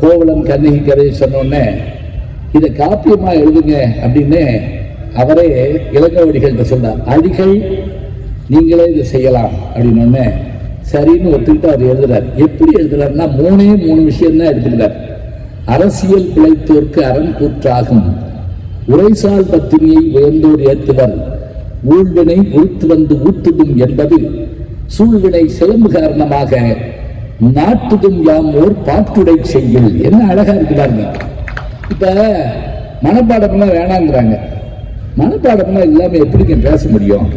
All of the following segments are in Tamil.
கோவலன் கண்ணகி கதையை சொன்னோடனே இதை காப்பியமா எழுதுங்க அப்படின்னு அவரே இளங்கோவடிகள்கிட்ட சொன்னார். அடிகள் நீங்களே இதை செய்யலாம் அப்படின்னு சரின்னு ஒத்துக்கிட்டு அவர் எழுதுறார். எப்படி எழுதுறாருன்னா மூணு விஷயம் தான் எடுத்துக்கிறார். அரசியல் பிழைத்தோர்க்கு அரண் கூற்றாகும், உரைசால் பத்தினியை உயர்ந்தோர் ஏத்துவர், ஊழ்வினை உறுத்து வந்து ஊத்துதும் என்பது சூழ்வினை சிலம்பு காரணமாக நாட்டுதும் யாம் ஓர் பாட்டுடை செய்யுள். என்ன அழகா இருக்கிறாங்க. இப்ப மனப்பாடம்லாம் வேணாங்கிறாங்க. மனப்பாடம்லாம் இல்லாம எப்படிங்க பேச முடியும்?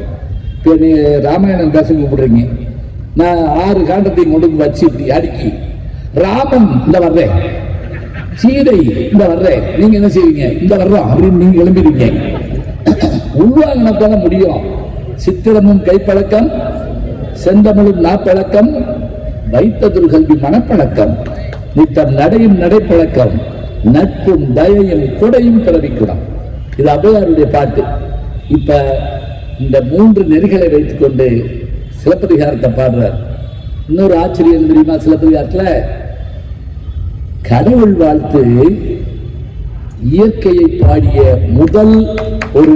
இப்போ நீ ராமாயணம் பேச கூப்பிடுறீங்க, நான் 6 காண்டத்தையும் கொண்டு வச்சு இப்படி அடுக்கி ராமன் இந்த வர்றேன், சீதை இந்த வர்றேன், நீங்க என்ன செய்வீங்க? இந்த வர்றோம் அப்படின்னு நீங்க கிளம்பிடுவீங்க. உள்வாங்கினத்தான முடியும். சித்திரமும் கைப்பழக்கம், செந்தமிழும் நாப்பழக்கம், வைத்ததுர் கல்வி மனப்பழக்கம், நித்தம் நடையும் நடைப்பழக்கம், நட்பும் தயையும் கொடையும் பிறவிக்குணம். இது ஔவையாருடைய பாட்டு. இப்ப இந்த 3 நெறிகளை வைத்துக் கொண்டு சிலப்பதிகாரத்தை பாடுறார். இன்னொரு ஆச்சரியம் தெரியுமா? சிலப்பதிகாரத்துல கடவுள் வாழ்த்து இயற்கையை பாடிய முதல் ஒரு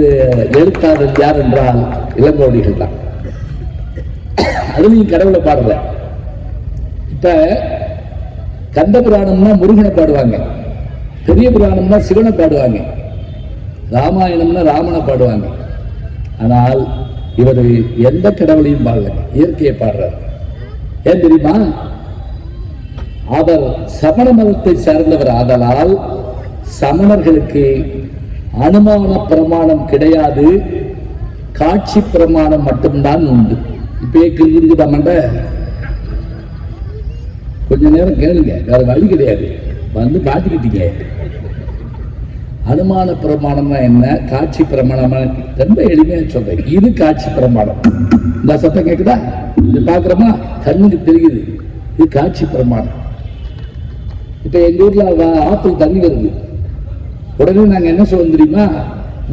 எழுத்தாளர் யார் என்றால் இளங்கோவடிகள் தான். அதுலயும் கடவுளை பாடுற. இப்ப கந்த புராணம்னா முருகனை பாடுவாங்க, பெரிய புராணம்னா சிவனை பாடுவாங்க, ராமாயணம்னா ராமனை பாடுவாங்க. ஆனால் இவர் எந்த கடவுளையும் பாடல, இயற்கையை பாடுறார். ஏன் தெரியுமா? அவர் சமண மதத்தை சேர்ந்தவர் ஆதலால் சமணர்களுக்கு அனுமான பிரமாணம் கிடையாது, காட்சி பிரமாணம் மட்டும்தான் உண்டு. இப்பே இருக்குதாமண்ட கொஞ்ச நேரம் கேளுங்க, வேற வழி கிடையாது, வந்து மாட்டிக்கிட்டீங்க. அனுமான பிரமாணம்னா என்ன, காட்சி பிரமாணமா? ரொம்ப எளிமையா சொல்றேன். இது காட்சி பிரமாணம். இந்த சத்தம் கேக்குதா? இது பாக்குறோமா? கண்ணுக்கு தெரியுது. இது காட்சி பிரமாணம். இப்ப எங்க ஊர்ல ஆத்துல தண்ணி வருது, உடனே நாங்க என்ன சொல்ல தெரியுமா?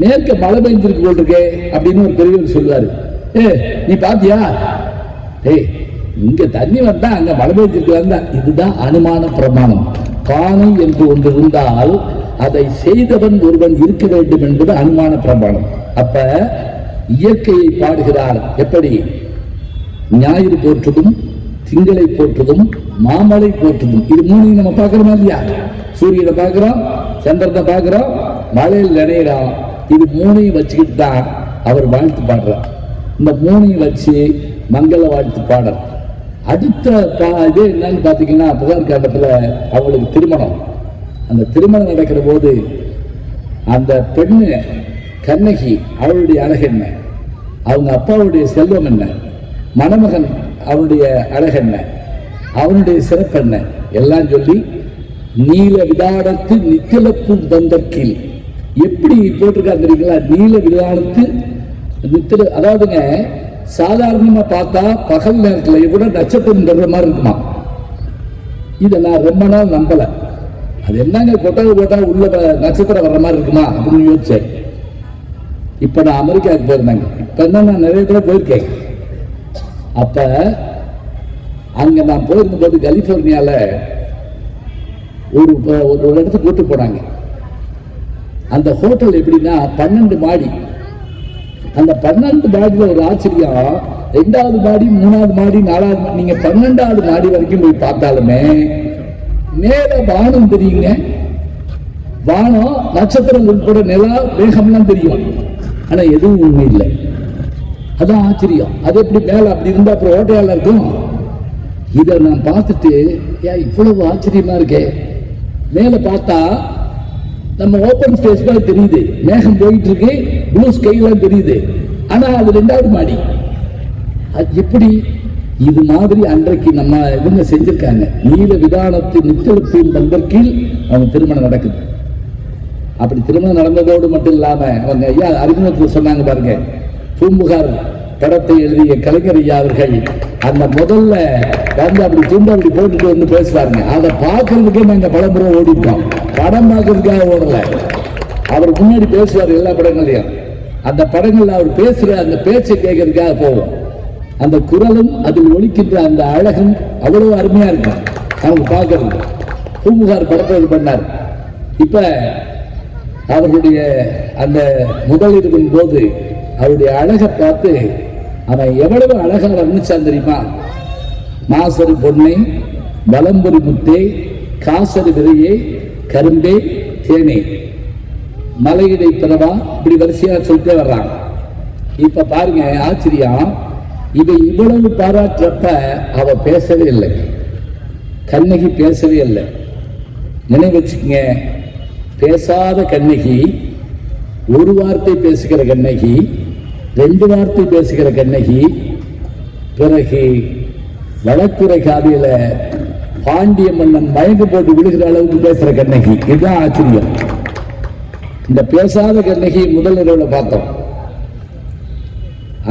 மேற்க மழை பெஞ்சிருக்கு போல் இருக்கே அப்படின்னு ஒரு பெரியவர் சொல்லுவாரு. நீ பாத்தியா? இங்க தண்ணி வந்தா அங்க மழை பெஞ்சிருக்கு வந்தா. இதுதான் அனுமான பிரமாணம். பானை என்று ஒன்று இருந்தால் அதை செய்தவன் ஒருவன் இருக்க வேண்டும் என்பது அனுமான பிரமாணம். அப்ப இயற்கையை பாடுகிறார். எப்படி? ஞாயிறு போற்றுதும், திங்களை போற்றுதும், மாமலை போற்றுதும். இது 3 நம்ம பார்க்கிறோமா இல்லையா? சூரியனை பார்க்கிறோம், சந்திரனை பார்க்கிறோம், மழையில் நினைறோம். இது 3 வச்சுக்கிட்டு தான் அவர் வாழ்த்து பாடுறார். இந்த 3 வச்சு மங்கள வாழ்த்து பாடல். அடுத்த இது என்னன்னு பார்த்தீங்கன்னா, புகார் காண்டத்தில் அவளுக்கு திருமணம். அந்த திருமணம் நடக்கிற போது அந்த பெண்ணு கண்ணகி, அவளுடைய அழகு என்ன, அவங்க அப்பாவுடைய செல்வம் என்ன, மணமகன் அவனுடைய அழகு என்ன, அவனுடைய சிறப்பு என்ன எல்லாம் சொல்லி நீல விதானத்து நித்திலப்பு வந்தற்கில் எப்படி போட்டிருக்காங்க தெரியுங்களா? நீல விதானத்து நித்தில, அதாவதுங்க சாதாரணமா பார்த்தா பகல் நேரத்தில் கூட நட்சத்திரம் தர்ற மாதிரி இருக்குமா. இதை நான் ரொம்ப நாள் நம்பல. அது என்னங்க கொட்டகை போட்டா உள்ள நட்சத்திரம் வர்ற மாதிரி இருக்குமா அப்படின்னு யோசிச்சேன். இப்ப நான் அமெரிக்காவுக்கு போயிருந்தாங்க. இப்ப என்ன, நான் நிறைய தடவை போயிருக்கேன். அப்ப அங்க நான் போயிருந்த போது கலிபோர்னியால ஒரு இடத்துக்கு கூட்டு போனாங்க. அந்த ஹோட்டல் எப்படின்னா 12 மாடி. அந்த 12 மாடியில் ஒரு ஆச்சரியம், 2வது மாடி, 3வது மாடி, 4வது மாடி, நீங்க 12வது மாடி வரைக்கும் போய் பார்த்தாலுமே மேல வானம் தெரியுங்க. வானம், நட்சத்திரம் உட்பட நிலா, மேகம்லாம் தெரியும். ஆனா எதுவும் உண்மை இல்லை. அதான் ஆச்சரியம். அது எப்படி மேல அப்படி இருந்தா அப்புறம் ஓட்டையால இருக்கும். இதை நான் பார்த்துட்டு ஏன் இவ்வளவு ஆச்சரியமா இருக்கே. மேல பார்த்தா நம்ம ஓப்பன் ஸ்பேஸ் தான் தெரியுது, மேகம் போயிட்டு இருக்கு, ப்ளூ ஸ்கைலாம் தெரியுது. ஆனா அது 2வது மாடி. அது எப்படி? இது மாதிரி அன்றைக்கு நம்ம இவங்க செஞ்சிருக்காங்க. நீல விதானத்து நித்திலத்தின் வந்தற்கில் அவங்க திருமணம் நடக்குது. அப்படி திருமணம் நடந்ததோடு மட்டும் இல்லாம அவங்க ஐயா அறிமுகத்தில் சொன்னாங்க பாருங்க, பூம்புகார் படத்தை எழுதிய கலைஞர் ஐயா அவர்கள் அந்த முதல்ல வந்து அப்படி துண்டு அப்படி போட்டுட்டு வந்து பேசுவாருங்க. அதை பார்க்கறதுக்கே நாங்க பலமுறை ஓடிப்போம். படம் பார்க்கறதுக்காக ஓடல. அவர் முன்னாடி பேசுவார் எல்லா படங்களையும். அந்த படங்கள்ல அவர் பேசுற அந்த பேச்சை கேட்கறதுக்காக போவோம். அந்த குரலும் அதில் ஒலிக்கின்ற அந்த அழகும் அவ்வளவு அருமையா இருக்கும். அவங்க பார்க்கறது. பூம்புகார் படத்தை இது பண்ணார். இப்ப அவர்களுடைய அந்த முதலிரவின் போது அவருடைய அழகை பார்த்து அவன் எவ்வளவு அழகா வர்ணிச்சான் தெரியுமா? மாசரு பொன்னை, வலம்புரி முத்தே, காசரு விரையே, கரும்பே, தேனே, மலையிடை பிறவா, இப்படி வரிசையா சொல்லிட்டே வர்றாங்க. இப்ப பாருங்க ஆச்சரியம், இதை இவ்வளவு பாராட்டுறப்ப அவ பேசவே இல்லை, கண்ணகி பேசவே இல்லை. நினைவு வச்சுக்கங்க, பேசாத கண்ணகி, ஒரு வார்த்தை பேசுகிற கண்ணகி, 2 வார்த்தை பேசுகிற கண்ணகி, பிறகு வடக்குறை காதியில பாண்டிய மன்னன் மயங்க போட்டு விழுகிற அளவுக்கு பேசுற கண்ணகி. இதுதான் ஆச்சரியம். இந்த பேசாத கண்ணகி முதல் இரவுல பார்த்தோம்.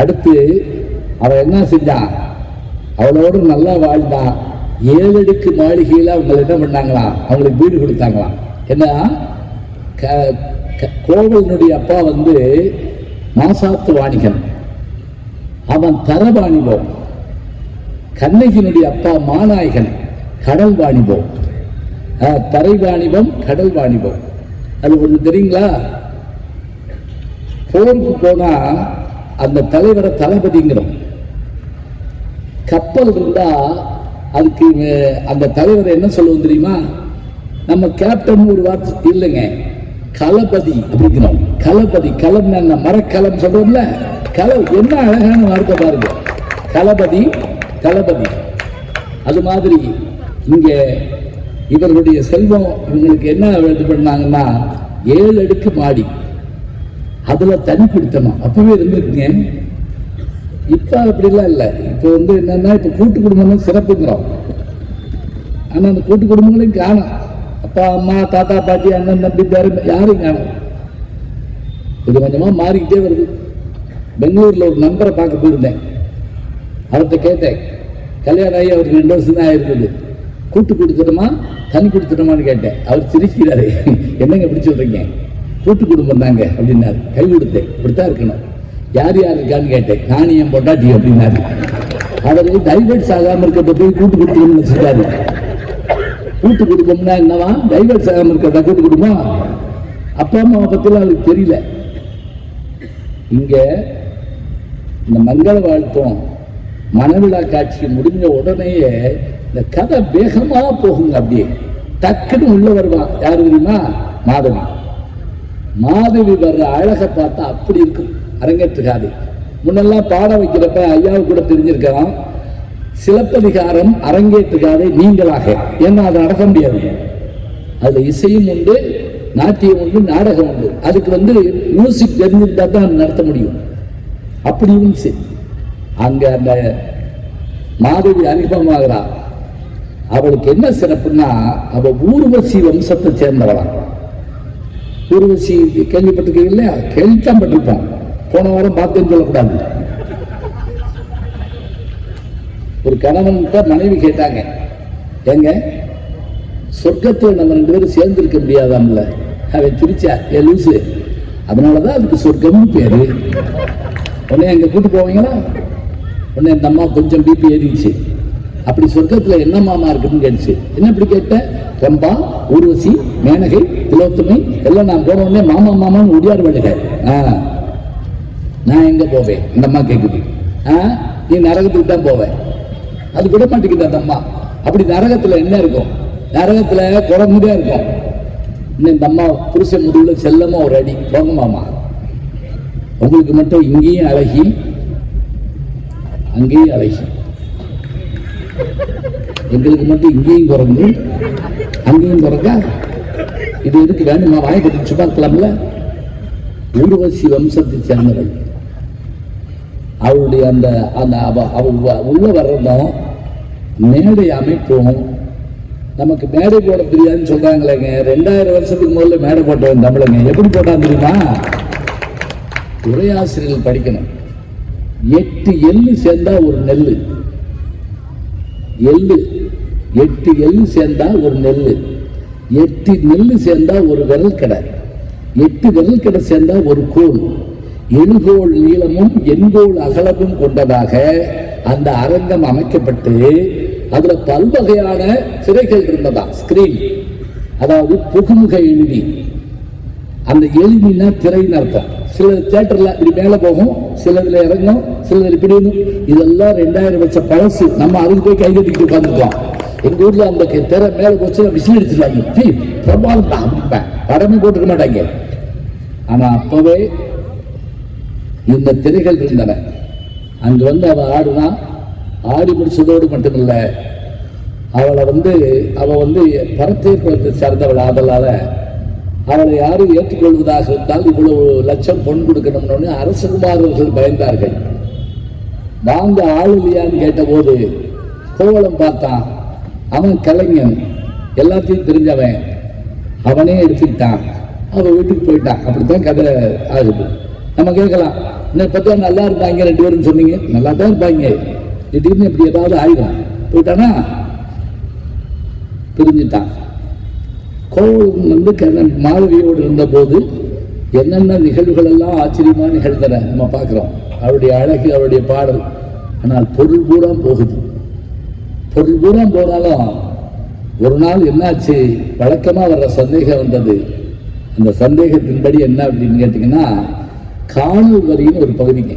அடுத்து அவன் என்ன செஞ்சான்? அவளோடு நல்லா வாழ்ந்தான். 7 அடுக்கு மாளிகையில் அவங்க என்ன பண்ணாங்களாம்? அவங்களுக்கு வீடு கொடுத்தாங்களாம். என்ன, கோவலனுடைய அப்பா வந்து மாசாத்து வாணிகன், அவன் தர வாணிபம். கண்ணகியினுடைய அப்பா மாநாயகன், கடல் வாணிபம். தரை வாணிபம், கடல் வாணிபம். அது ஒண்ணு தெரியுங்களா? போருக்கு போனா அந்த தலைவரை தளபதிங்கிறோம். கப்பல் இருந்தா அதுக்கு அந்த தலைவர் என்ன சொல்லுவோம் தெரியுமா? நம்ம கேப்டன் ஒரு வார்த்தை இல்லைங்க, களபதி அப்படிங்கிறோம். களபதி, களம் என்ன, மரக்கலம் சொல்றோம்ல, களம். என்ன அழகான வார்த்தை பாருங்க, களபதி, தளபதி. அது மாதிரி இங்க இவர்களுடைய செல்வம் இவங்களுக்கு என்ன இது பண்ணாங்கன்னா 7 அடுக்கு மாடி, அதுல தனி பிடித்தணும் அப்பவே இருந்திருக்குங்க. இப்ப அப்படிலாம் இல்லை. இப்ப வந்து என்னன்னா, இப்ப கூட்டு குடும்பம் சிறப்புங்கிறோம். ஆனா அந்த கூட்டு குடும்பங்களையும் காணும். அப்பா அம்மா தாத்தா பாட்டி அண்ணன் தம்பி பேரும் யாரும் காணும். இது கொஞ்சமா மாறிக்கிட்டே வருது. பெங்களூர்ல ஒரு நண்பரை பார்க்க போயிருந்தேன். அவர்கிட்ட கேட்டேன், கல்யாணம் ஆகி அவருக்கு 2 வருஷம் தான் ஆயிருக்குது, கூட்டு கொடுத்துட்டோமா தனி கொடுத்துட்டோமான்னு கேட்டேன். அவர் சிரிக்கிறாரு. என்னங்க எப்படி சொல்றீங்க? கூட்டு குடும்பம் தாங்க அப்படின்னாரு. கை கொடுத்தேன், இப்படித்தான் இருக்கணும். யார் யார் இருக்கான்னு கேட்டேன். நானும் என் பொண்டாட்டி அப்படின்னாரு. அவர் டைவர்ட்ஸ் ஆகாம இருக்கிறத போய் கூட்டு கொடுத்துக்கணும்னு வச்சுட்டாரு. கூட்டு குடும்பம்னா என்னவா? டைவர்ட்ஸ் ஆகாம இருக்கிறதா கூட்டு குடும்பம்? அப்பா அம்மாவை பத்திலாம் அவருக்கு தெரியல. இங்க இந்த மங்கள வாழ்த்தும் மனவிழா காட்சி முடிஞ்ச உடனேயே இந்த கதை வேகமா போகுங்க. அப்படியே டக்குன்னு உள்ள வருவான். யாரு தெரியுமா? மாதவி. மாதவி வர்ற அழகை பார்த்தா அப்படி இருக்கும். அரங்கேற்றுக்காது. முன்னெல்லாம் பாட வைக்கிறப்ப ஐயாவுக்கு கூட தெரிஞ்சிருக்கலாம், சிலப்பதிகாரம் அரங்கேற்றுக்காதை நீங்களாக. ஏன்னா அதை நடக்க முடியாது. அதுல இசையும் உண்டு, நாட்டியம் உண்டு, நாடகம் உண்டு. அதுக்கு வந்து மியூசிக் தெரிஞ்சிருந்தா தான் நடத்த முடியும். அப்படியும் சரி, அங்க அந்த மாதவி அறிமுகமாகிறா. அவளுக்கு என்ன சிறப்புன்னா, அவ ஊர்வசி வம்சத்தை சேர்ந்தவளா. ஊர்வசி கேள்விப்பட்டிருக்கீங்க இல்லையா? கேள்வித்தான் பட்டிருப்போம். போன வாரம் பார்த்தேன்னு சொல்லக்கூடாது. ஒரு கணவன்கிட்ட மனைவி கேட்டாங்க, ஏங்க சொர்க்கத்தில் நம்ம 2 பேரும் சேர்ந்து இருக்க முடியாதாம்ல? அவன் சிரிச்சா, ஏ லூசு, அதனாலதான் அதுக்கு சொர்க்கம்னு பேரு. உடனே அங்க கூட்டு போவீங்களா? உடனே இந்த அம்மா கொஞ்சம் பிபி ஏறிடுச்சு. அப்படி சொர்க்கத்துல என்ன மாமா இருக்குன்னு கேட்டுச்சு. என்ன இப்படி கேட்ட? ரம்பா, ஊர்வசி, மேனகை, திலோத்தமை எல்லாம் நான் போன உடனே மாமா மாமான்னு ஒடியார் வழுக. நான் எங்க போவேன்? இந்த அம்மா கேக்குது. நீ நரகத்துக்கு தான் போவேன். அது விட மாட்டேங்குது அந்த அம்மா. அப்படி நரகத்துல என்ன இருக்கும்? நரகத்துல குரங்குதான் இருக்கும். இன்னும் இந்த அம்மா புருஷன் முதுகுல செல்லமா ஒரு அடி, போங்க மாமா, உங்களுக்கு மட்டும் இங்கேயும் அழகி அங்கேயும் அழகி, எங்களுக்கு மட்டும் இங்கேயும் குரங்கு அங்கேயும் குரங்கா? இது எதுக்கு வேணுமா? வாய்ப்பு சும்மா இருக்கலாம்ல. ஊர்வசி வம்சத்தை சேர்ந்தவள். அவளுடைய அந்த உள்ள வர்றதும் மேடை அமைப்பும், நமக்கு மேடை போட தெரியாதுன்னு சொல்றாங்களேங்க. 2000 வருஷத்துக்கு முதல்ல மேடை போட்டவன் தமிழங்க. எப்படி போட்டான் தெரியுமா? உரையாசிரியர்கள் படிக்கணும். 8 எள்ளு சேர்ந்தா ஒரு நெல்லு. 8 எள்ளு சேர்ந்தா ஒரு நெல்லு. 8 நெல்லு சேர்ந்தா ஒரு விரல் கடை. 8 விரல் கடை சேர்ந்தா ஒரு கோல். 7 கோல் நீளமும் 8 கோல் அகலமும் கொண்டதாக அந்த அரங்கம் அமைக்கப்பட்டு அதுல பல்வகையான திரைகள் இருந்ததா, ஸ்கிரீன், அதாவது புகுமுக எழுதி. அந்த எழுதினா திரைன்னு அர்த்தம். சில தியேட்டர்ல இப்படி மேல போகும், சிலதுல இறங்கும், சிலது இப்படி. இதெல்லாம் 2000 வருஷம் பழசு. நம்ம அதுக்கு போய் கைகட்டிட்டு உட்காந்துருக்கோம். எங்க ஊர்ல அந்த திரை மேல போச்சு விசில் எடுத்துருவாங்க, பிரபாதம் தான் அப்படிப்பேன், படமே போட்டுக்க மாட்டாங்க. ஆனா அப்பவே இந்த திரைகள் இருந்தன. அங்க வந்து அவ ஆடுனா, ஆடி முடிச்சதோடு மட்டுமில்ல, அவளை அவ பரத்தேர் குலத்தை சார்ந்தவள் ஆதலால அவளை யாரும் ஏற்றுக்கொள்வதாக இருந்தால் இவ்வளவு லட்சம் பொன் கொடுக்கணும்னு அரசகுமாரர்கள் பயந்தார்கள். வாங்க ஆள் இல்லையான்னு கேட்டபோது கோவலம் பார்த்தான். அவன் கலைஞன், எல்லாத்தையும் தெரிஞ்சவன், அவனே எடுத்துக்கிட்டான். அவன் வீட்டுக்கு போயிட்டான். அப்படித்தான் கதை ஆகுது. நம்ம கேட்கலாம், என்ன பத்தியா நல்லா இருப்பாங்க 2 பேரும் சொன்னீங்க, நல்லா தான் இருப்பாங்க, திடீர்னு இப்படி ஏதாவது ஆயிடும். போயிட்டானா, பிரிஞ்சுட்டான். கோவலன் கண்ணன் மாளவியோடு இருந்த போது என்னென்ன நிகழ்வுகள் எல்லாம் ஆச்சரியமா நிகழ்ந்தன நம்ம பார்க்கிறோம். அவருடைய அழகு, அவருடைய பாடல். ஆனால் பொருள் பூரா போகுது. பொருள் பூரா போனாலும் ஒரு நாள் என்னாச்சு, வழக்கமா வர்ற சந்தேகம் வந்தது. அந்த சந்தேகத்தின்படி என்ன அப்படின்னு கேட்டீங்கன்னா, காணல் வரின்னு ஒரு பகுதிங்க.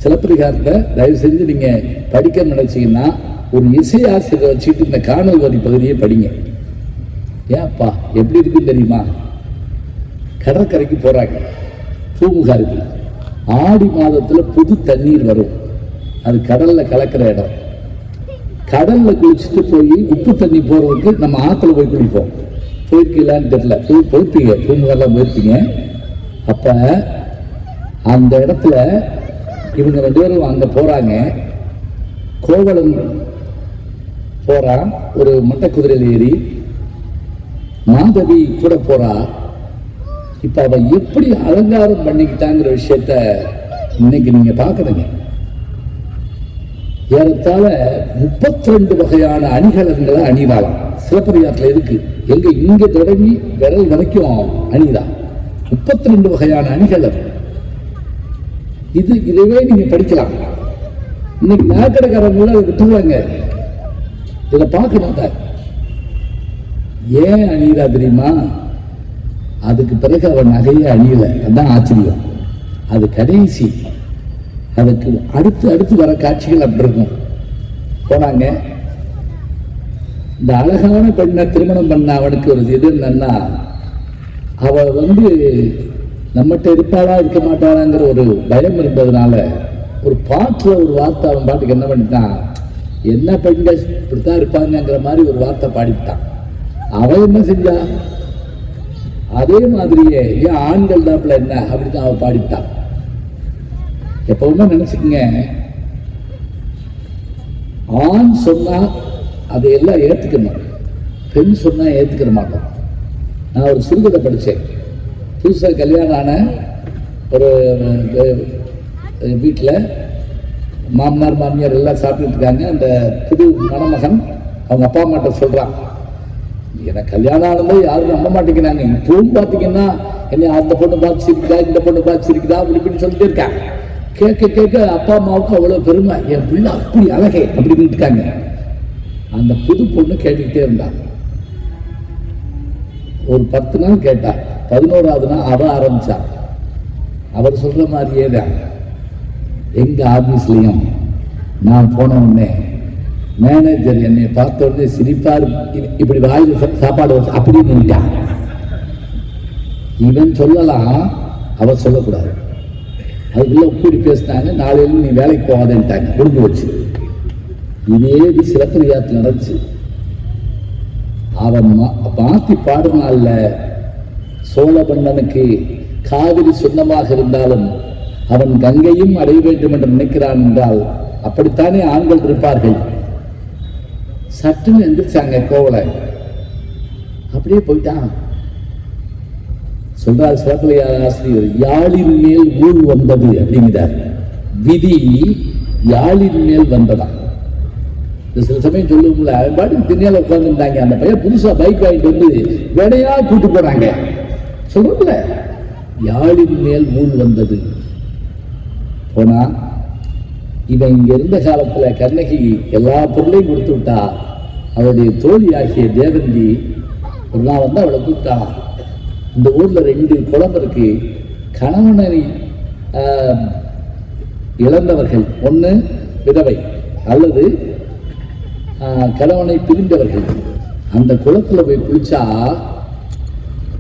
சிலப்பதிகாரத்தை தயவு செஞ்சு நீங்க படிக்க நினைச்சீங்கன்னா ஒரு இசை ஆசிரியரை வச்சுட்டு இந்த காணல் வரி பகுதியை படிங்க. ஏன்ப்பா எப்படி இருக்குன்னு தெரியுமா? கடற்கரைக்கு போறாங்க, பூமுகாருக்கு. ஆடி மாதத்துல புது தண்ணீர் வரும். அது கடல்ல கலக்கிற இடம். கடல்ல குளிச்சுட்டு போய் உப்பு தண்ணி போறதுக்கு நம்ம ஆத்துல போய் குளிப்போம். போயிருக்கீங்களான்னு தெரியல, போயிருப்பீங்க, பூமுகாரெல்லாம் போயிருப்பீங்க. அப்ப அந்த இடத்துல இவங்க 2 பேரும் அங்க போறாங்க. கோவலன் போறான் ஒரு மட்டை குதிரையில் ஏறி, மாதவி கூட போறா. இப்ப அவ எப்படி அலங்காரம் பண்ணிக்கிட்டாங்கிற விஷயத்த இன்னைக்கு நீங்க பாக்கணுங்க. ஏறத்தாழ 32 வகையான அணிகலன்களை அணிவாளாம். சிலப்பதிகாரத்துல இருக்கு. எங்க இங்க தொடங்கி விரல் வரைக்கும் அணிதான். 32 வகையான அணிகலன். இதுவே நீங்க படிக்கலாம். இன்னைக்கு நகைக்கடைக்காரங்க அதை விட்டுருவாங்க, இதை பார்க்க மாட்டாங்க. ஏன் அணிகிறா தெரியுமா? அதுக்கு பிறகு அவன் நகையை அணியல. அதுதான் ஆச்சரியம். அது கடைசி. அதுக்கு அடுத்து வர காட்சிகள் அப்படி இருக்கும். போனாங்க. இந்த அழகான பெண்ணை திருமணம் பண்ண அவனுக்கு ஒரு இது என்னன்னா, அவ நம்மகிட்ட இருப்பாளா இருக்க மாட்டாளாங்கிற ஒரு பயம் இருந்ததுனால ஒரு பாட்டுல ஒரு வார்த்தை அவன் பாட்டுக்கு என்ன பண்ணிட்டான், என்ன பெண்கள் இப்படித்தான் இருப்பாங்கிற மாதிரி ஒரு வார்த்தை பாடிவிட்டான். அவன் என்ன செஞ்சா, அதே மாதிரியே ஏன் ஆண்கள் தாப்புல என்ன அப்படித்தான் அவன் பாடிவிட்டான். எப்பவுமே நினைச்சுக்கங்க, ஆண் சொன்னா அதையெல்லாம் ஏத்துக்கணும், பெண் சொன்னா ஏத்துக்கிற மாட்டோம். நான் ஒரு சிறுகதை படித்தேன். புதுசாக கல்யாணம் ஆன ஒரு வீட்டில் மாமனார் மாமியார் எல்லாம் சாப்பிட்டுட்டு இருக்காங்க. அந்த புது மணமகன் அவங்க அப்பா அம்மாட்ட சொல்கிறான், எனக்கு கல்யாணம் ஆனதே யாரும் நம்ப மாட்டேங்கிறாங்க, இப்பவும் பார்த்தீங்கன்னா என்ன அந்த பொண்ணு பார்த்து சிரிக்குதா, இந்த பொண்ணு பார்த்து சிரிக்குதா, அப்படி இப்படின்னு சொல்லிட்டு இருக்கேன். கேட்க அப்பா அம்மாவுக்கு அவ்வளோ பெருமை, என் பிள்ளை அப்படி அழகே அப்படின்னு இருக்காங்க. அந்த புது பொண்ணு கேட்டுக்கிட்டே இருந்தான். ஒரு 10 நாள் கேட்டா, 11வது நாள் அவ ஆரம்பிச்சா. அவர் சொல்ற மாதிரியே தான். எங்க ஆபீஸ்லயும் நான் போன உடனே மேனேஜர் என்னை பார்த்த உடனே சிரிப்பார், இப்படி வாயில சாப்பாடு வச்சு அப்படி நின்றான். இவன் சொல்லலாம், அவர் சொல்லக்கூடாது. அதுக்குள்ள கூடி பேசினாங்க. நாளையில நீ வேலைக்கு போகாதேன்ட்டாங்க. முடிஞ்சு வச்சு. இதே சிலப்பதிகாரத்தில் நடந்துச்சு. அவன் மாத்தி பாடுனால சோழபண்ணனுக்கு காவிரி சொந்தமாக இருந்தாலும் அவன் கங்கையும் அடைய வேண்டும் என்று நினைக்கிறான் என்றால் அப்படித்தானே ஆண்கள் இருப்பார்கள். சட்டுன்னு எந்திரிச்சாங்க கோவலை. அப்படியே போயிட்டான். சொல்றார் சிலப்பதிகார ஆசிரியர், யாழின் மேல் ஊழ் வந்தது அப்படிங்கிறார். விதி யாழின் மேல் வந்ததான். சில சமயம் சொல்லுவோம்ல, பாட்டுக்கு திண்ணையில உட்காந்துட்டாங்க. அந்த பையன் புதுசா பைக் வாங்கிட்டு வந்து வேடையா கூட்டு போறாங்க. சொல்றோம்ல, யாழின் மேல் ஊழ் வந்தது. போனா இவன் இங்க இருந்த காலத்துல கண்ணகி எல்லா பொருளையும் கொடுத்து விட்டா. அவருடைய தோழி ஆகிய தேவந்தி ஒரு நாள் வந்து அவளை கூப்பிட்டா. இந்த ஊர்ல 2 குழந்தை இருக்கு. கணவனை இழந்தவர்கள், ஒன்று விதவை அல்லது கணவனை பிரிந்தவர்கள். அந்த குளத்துல போய் குளிச்சா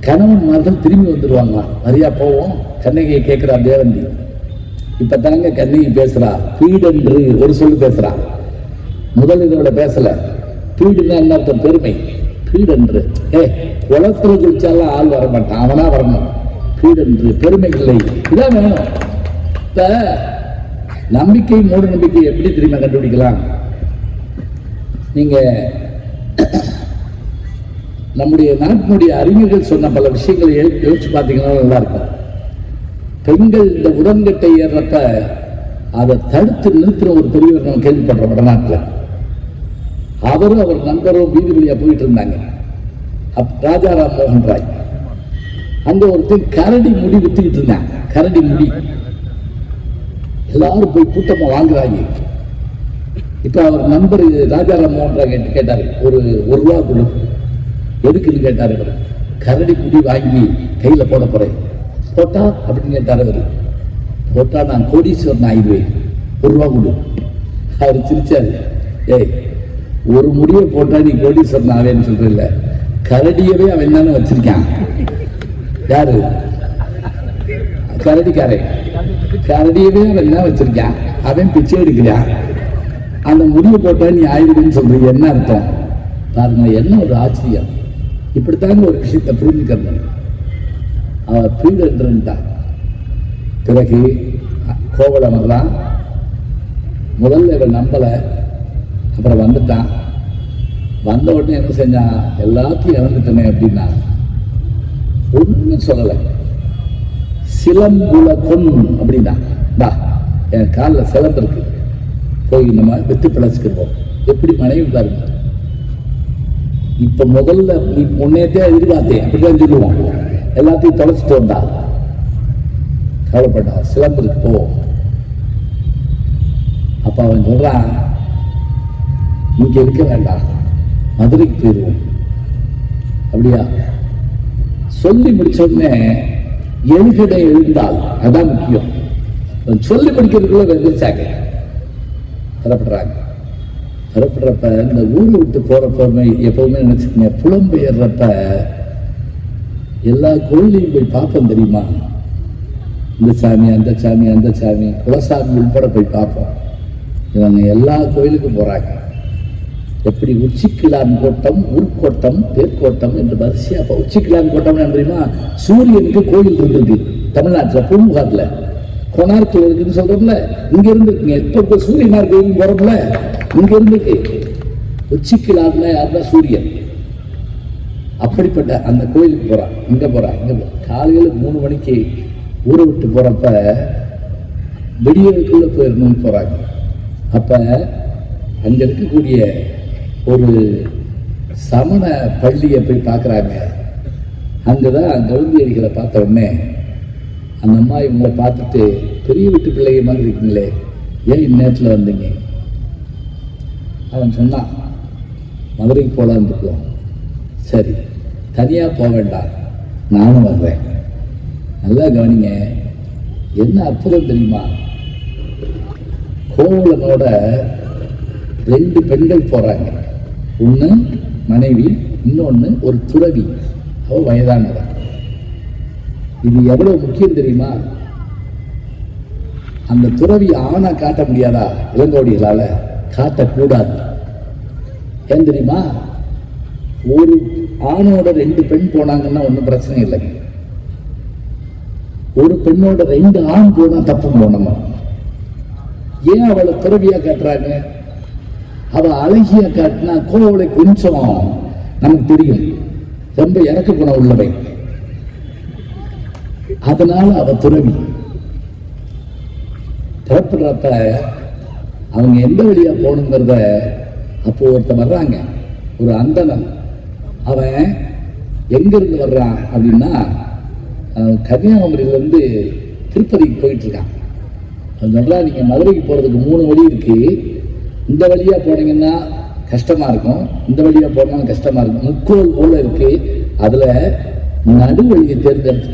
கணவன்மார்கள் திரும்பி வந்துடுவாங்க. நிறையா போவோம். கண்ணகியை கேட்கிறா தேவந்தி. இப்பதாங்க கண்ணகி பேசுறா. பீடென்று ஒரு சொல்லு பேசுறா. முதல் இதோட பேசல. பீடுன்னா என்ன அர்த்தம்? பெருமை. பீடென்று குளத்துல குளிச்சாலும் ஆள் வர மாட்டான், அவனா வரணும். பீடென்று பெருமை இல்லை. இதான் வேணும். இப்ப நம்பிக்கை மூட நம்பிக்கை எப்படி தெரியுமா கண்டுபிடிக்கலாம்? நீங்க நம்முடைய நாட்டினுடைய அறிஞர்கள் சொன்ன பல விஷயங்களை யோசிச்சு பார்த்தீங்கன்னா நல்லா இருக்கும். பெண்கள் இந்த உடன்கட்டை ஏறப்ப அதை தடுத்து நிறுத்துற ஒரு பெரியவர் நம்ம கேள்விப்படுறோம் வடநாட்டில். அவரும் அவர் நண்பரும் வீதி வழியா போயிட்டு இருந்தாங்க. ராஜாராம் மோகன் ராய் அங்க ஒருத்தர் கரடி முடி வித்துக்கிட்டு இருந்தாங்க. கரடி முடி எல்லாரும் போய் கூட்டமா வாங்குறாங்க. இப்ப அவர் நண்பர் ராஜாராம் மோகன் ராய் கேட்டாரு, ஒரு ரூபா கொடு. எதுக்குன்னு கேட்டாரு. கரடி முடி வாங்கி கையில போட போறேன். போட்டா அப்படின்னு கேட்டார் அவரு. போட்டா நான் கோடீஸ்வரன் ஆயிடுவேன், 1 ரூபா கொடு. அவர் சிரிச்சாரு. ஒரு முடிவை போட்டா நீ கோடீஸ்வரன் ஆவேன்னு சொல்றல, கரடியவே அவன் தானே வச்சிருக்கான். யாரு? கரடிக்காரன். கரடியவே அவன் என்ன வச்சிருக்கான், அவன் பிச்சை எடுக்கிறான். அந்த முடிவை போட்டா நீ ஆயிடுன்னு சொல்றீங்க, என்ன அர்த்தம் பாருங்க. என்ன ஒரு ஆச்சரியம். இப்படித்தாங்க ஒரு விஷயத்தை புரிஞ்சுக்கணும். அவன் பீடன்றான். பிறகு கோவலம் வர்றான். முதல்ல இவன் நம்பல, அப்புறம் வந்துட்டான். வந்த உடனே என்ன செஞ்சான்? எல்லாத்தையும் இழந்துட்டனே அப்படின்னா ஒன்றும் சொல்லலை. சிலம்புல பொன் அப்படின்னா, என் காலில் சிலம்பு இருக்கு, போய் நம்ம வெத்து பிழைச்சிக்கிறோம். எப்படி மனைவி பாருங்க. இப்ப முதல்ல நீ முன்னேற்றே எதிர்பார்த்தேன் அப்படிதான் சொல்லுவான். எல்லாத்தையும் தொலைச்சிட்டு வந்தா, கவலைப்பட்டா. சிலம்பு இருக்கு போ. அப்ப அவன் சொல்றான், இங்க இருக்க வேண்டாம், மதுரைக்கு போயிடுவோம். அப்படியா? சொல்லி முடிச்ச உடனே எழுகடை எழுந்தால் அதான் முக்கியம். சொல்லி முடிக்கிறதுக்குள்ள வெந்துருச்சாங்க. புறப்படுறாங்க. புறப்படுறப்ப இந்த ஊரை விட்டு போறப்ப எப்பவுமே நினைச்சுக்கங்க, புலம்பெயர்றப்ப எல்லா கோயிலையும் போய் பார்ப்போம் தெரியுமா? இந்த சாமி, அந்த சாமி, அந்த சாமி, குலசாமி உள்பட போய் பார்ப்போம். இவங்க எல்லா கோயிலுக்கும் போறாங்க. எப்படி உச்சிக்கிளான் கோட்டம், ஊர்கோட்டம், பேர்கோட்டம் என்று வரிசையா. உச்சிக்கிளான் கோட்டம் தெரியுமா? சூரியனுக்கு கோயில் இருந்திருக்கு தமிழ்நாட்டில், பூம்புகார்ல. கொனார்க்கில் இருக்குன்னு சொல்றோம்ல, இங்க இருந்துருக்குங்க. இப்ப சூரியனார் கோயில் போறோம்ல, இங்க இருந்துருக்கு. உச்சிக்கிளான்ல யாருன்னா சூரியன். அப்படிப்பட்ட அந்த கோயிலுக்கு போறான். இங்க போறான். இங்க காலையில் 3 மணிக்கு ஊரை விட்டு போறப்ப விடியலுக்குள்ள போயிடணும்னு போறாங்க. அப்ப அங்க இருக்கக்கூடிய ஒரு சமண பள்ளியை போய் பார்க்குறாங்க. அங்கதான் கவுந்தியடிகளை பார்த்த உடனே அந்த அம்மா இவங்களை பார்த்துட்டு, பெரிய வீட்டு பிள்ளைங்க மாதிரி இருக்கீங்களே, ஏன் இந்நேரத்தில் வந்தீங்க? அவன் சொன்னான், மதுரைக்கு போகலான்னு இருக்கோம். சரி, தனியாக போக வேண்டாம், நானும் வர்றேன். நல்லா கவனிங்க, என்ன அற்புதம் தெரியுமா? கோவலனோட 2 பெண்கள் போறாங்க. ஒன்று மனைவி, இன்னொன்று ஒரு துறவி. அவ வயதானவ. இது எவ்வளவு முக்கியம் தெரியுமா? அந்த துறவி ஆணா காட்ட முடியாதா? இளங்கோடிகளால காட்டக்கூடாது. ஏன் தெரியுமா? ஒரு ஆணோட 2 பெண் போனாங்கன்னா ஒன்றும் பிரச்சனை இல்லை. ஒரு பெண்ணோட 2 ஆண் போனா தப்பு போனோம். ஏன் அவளை துறவியா காட்டுறாங்க? அவ அழகியா காட்டினா கோவலை கொஞ்சம் நமக்கு தெரியும், ரொம்ப இறக்க குணம் உள்ளவை. அதனால அவ துறவி. புறப்படுறப்ப அவங்க எந்த வழியா போகணுங்கிறத அப்போ ஒருத்தன் வர்றாங்க, ஒரு அந்தணன். அவன் எங்கிருந்து வர்றான் அப்படின்னா, கன்னியாகுமரியிலேருந்து திருப்பதிக்கு போயிட்டு இருக்கான். அதனால நீங்கள் மதுரைக்கு போகிறதுக்கு 3 வழி இருக்குது. இந்த வழியாக போனீங்கன்னா கஷ்டமாக இருக்கும், இந்த வழியாக போனாலும் கஷ்டமாக இருக்கும். முக்கோள் போல் இருக்குது. அதில் நடு வழியை தேர்ந்தெடுத்து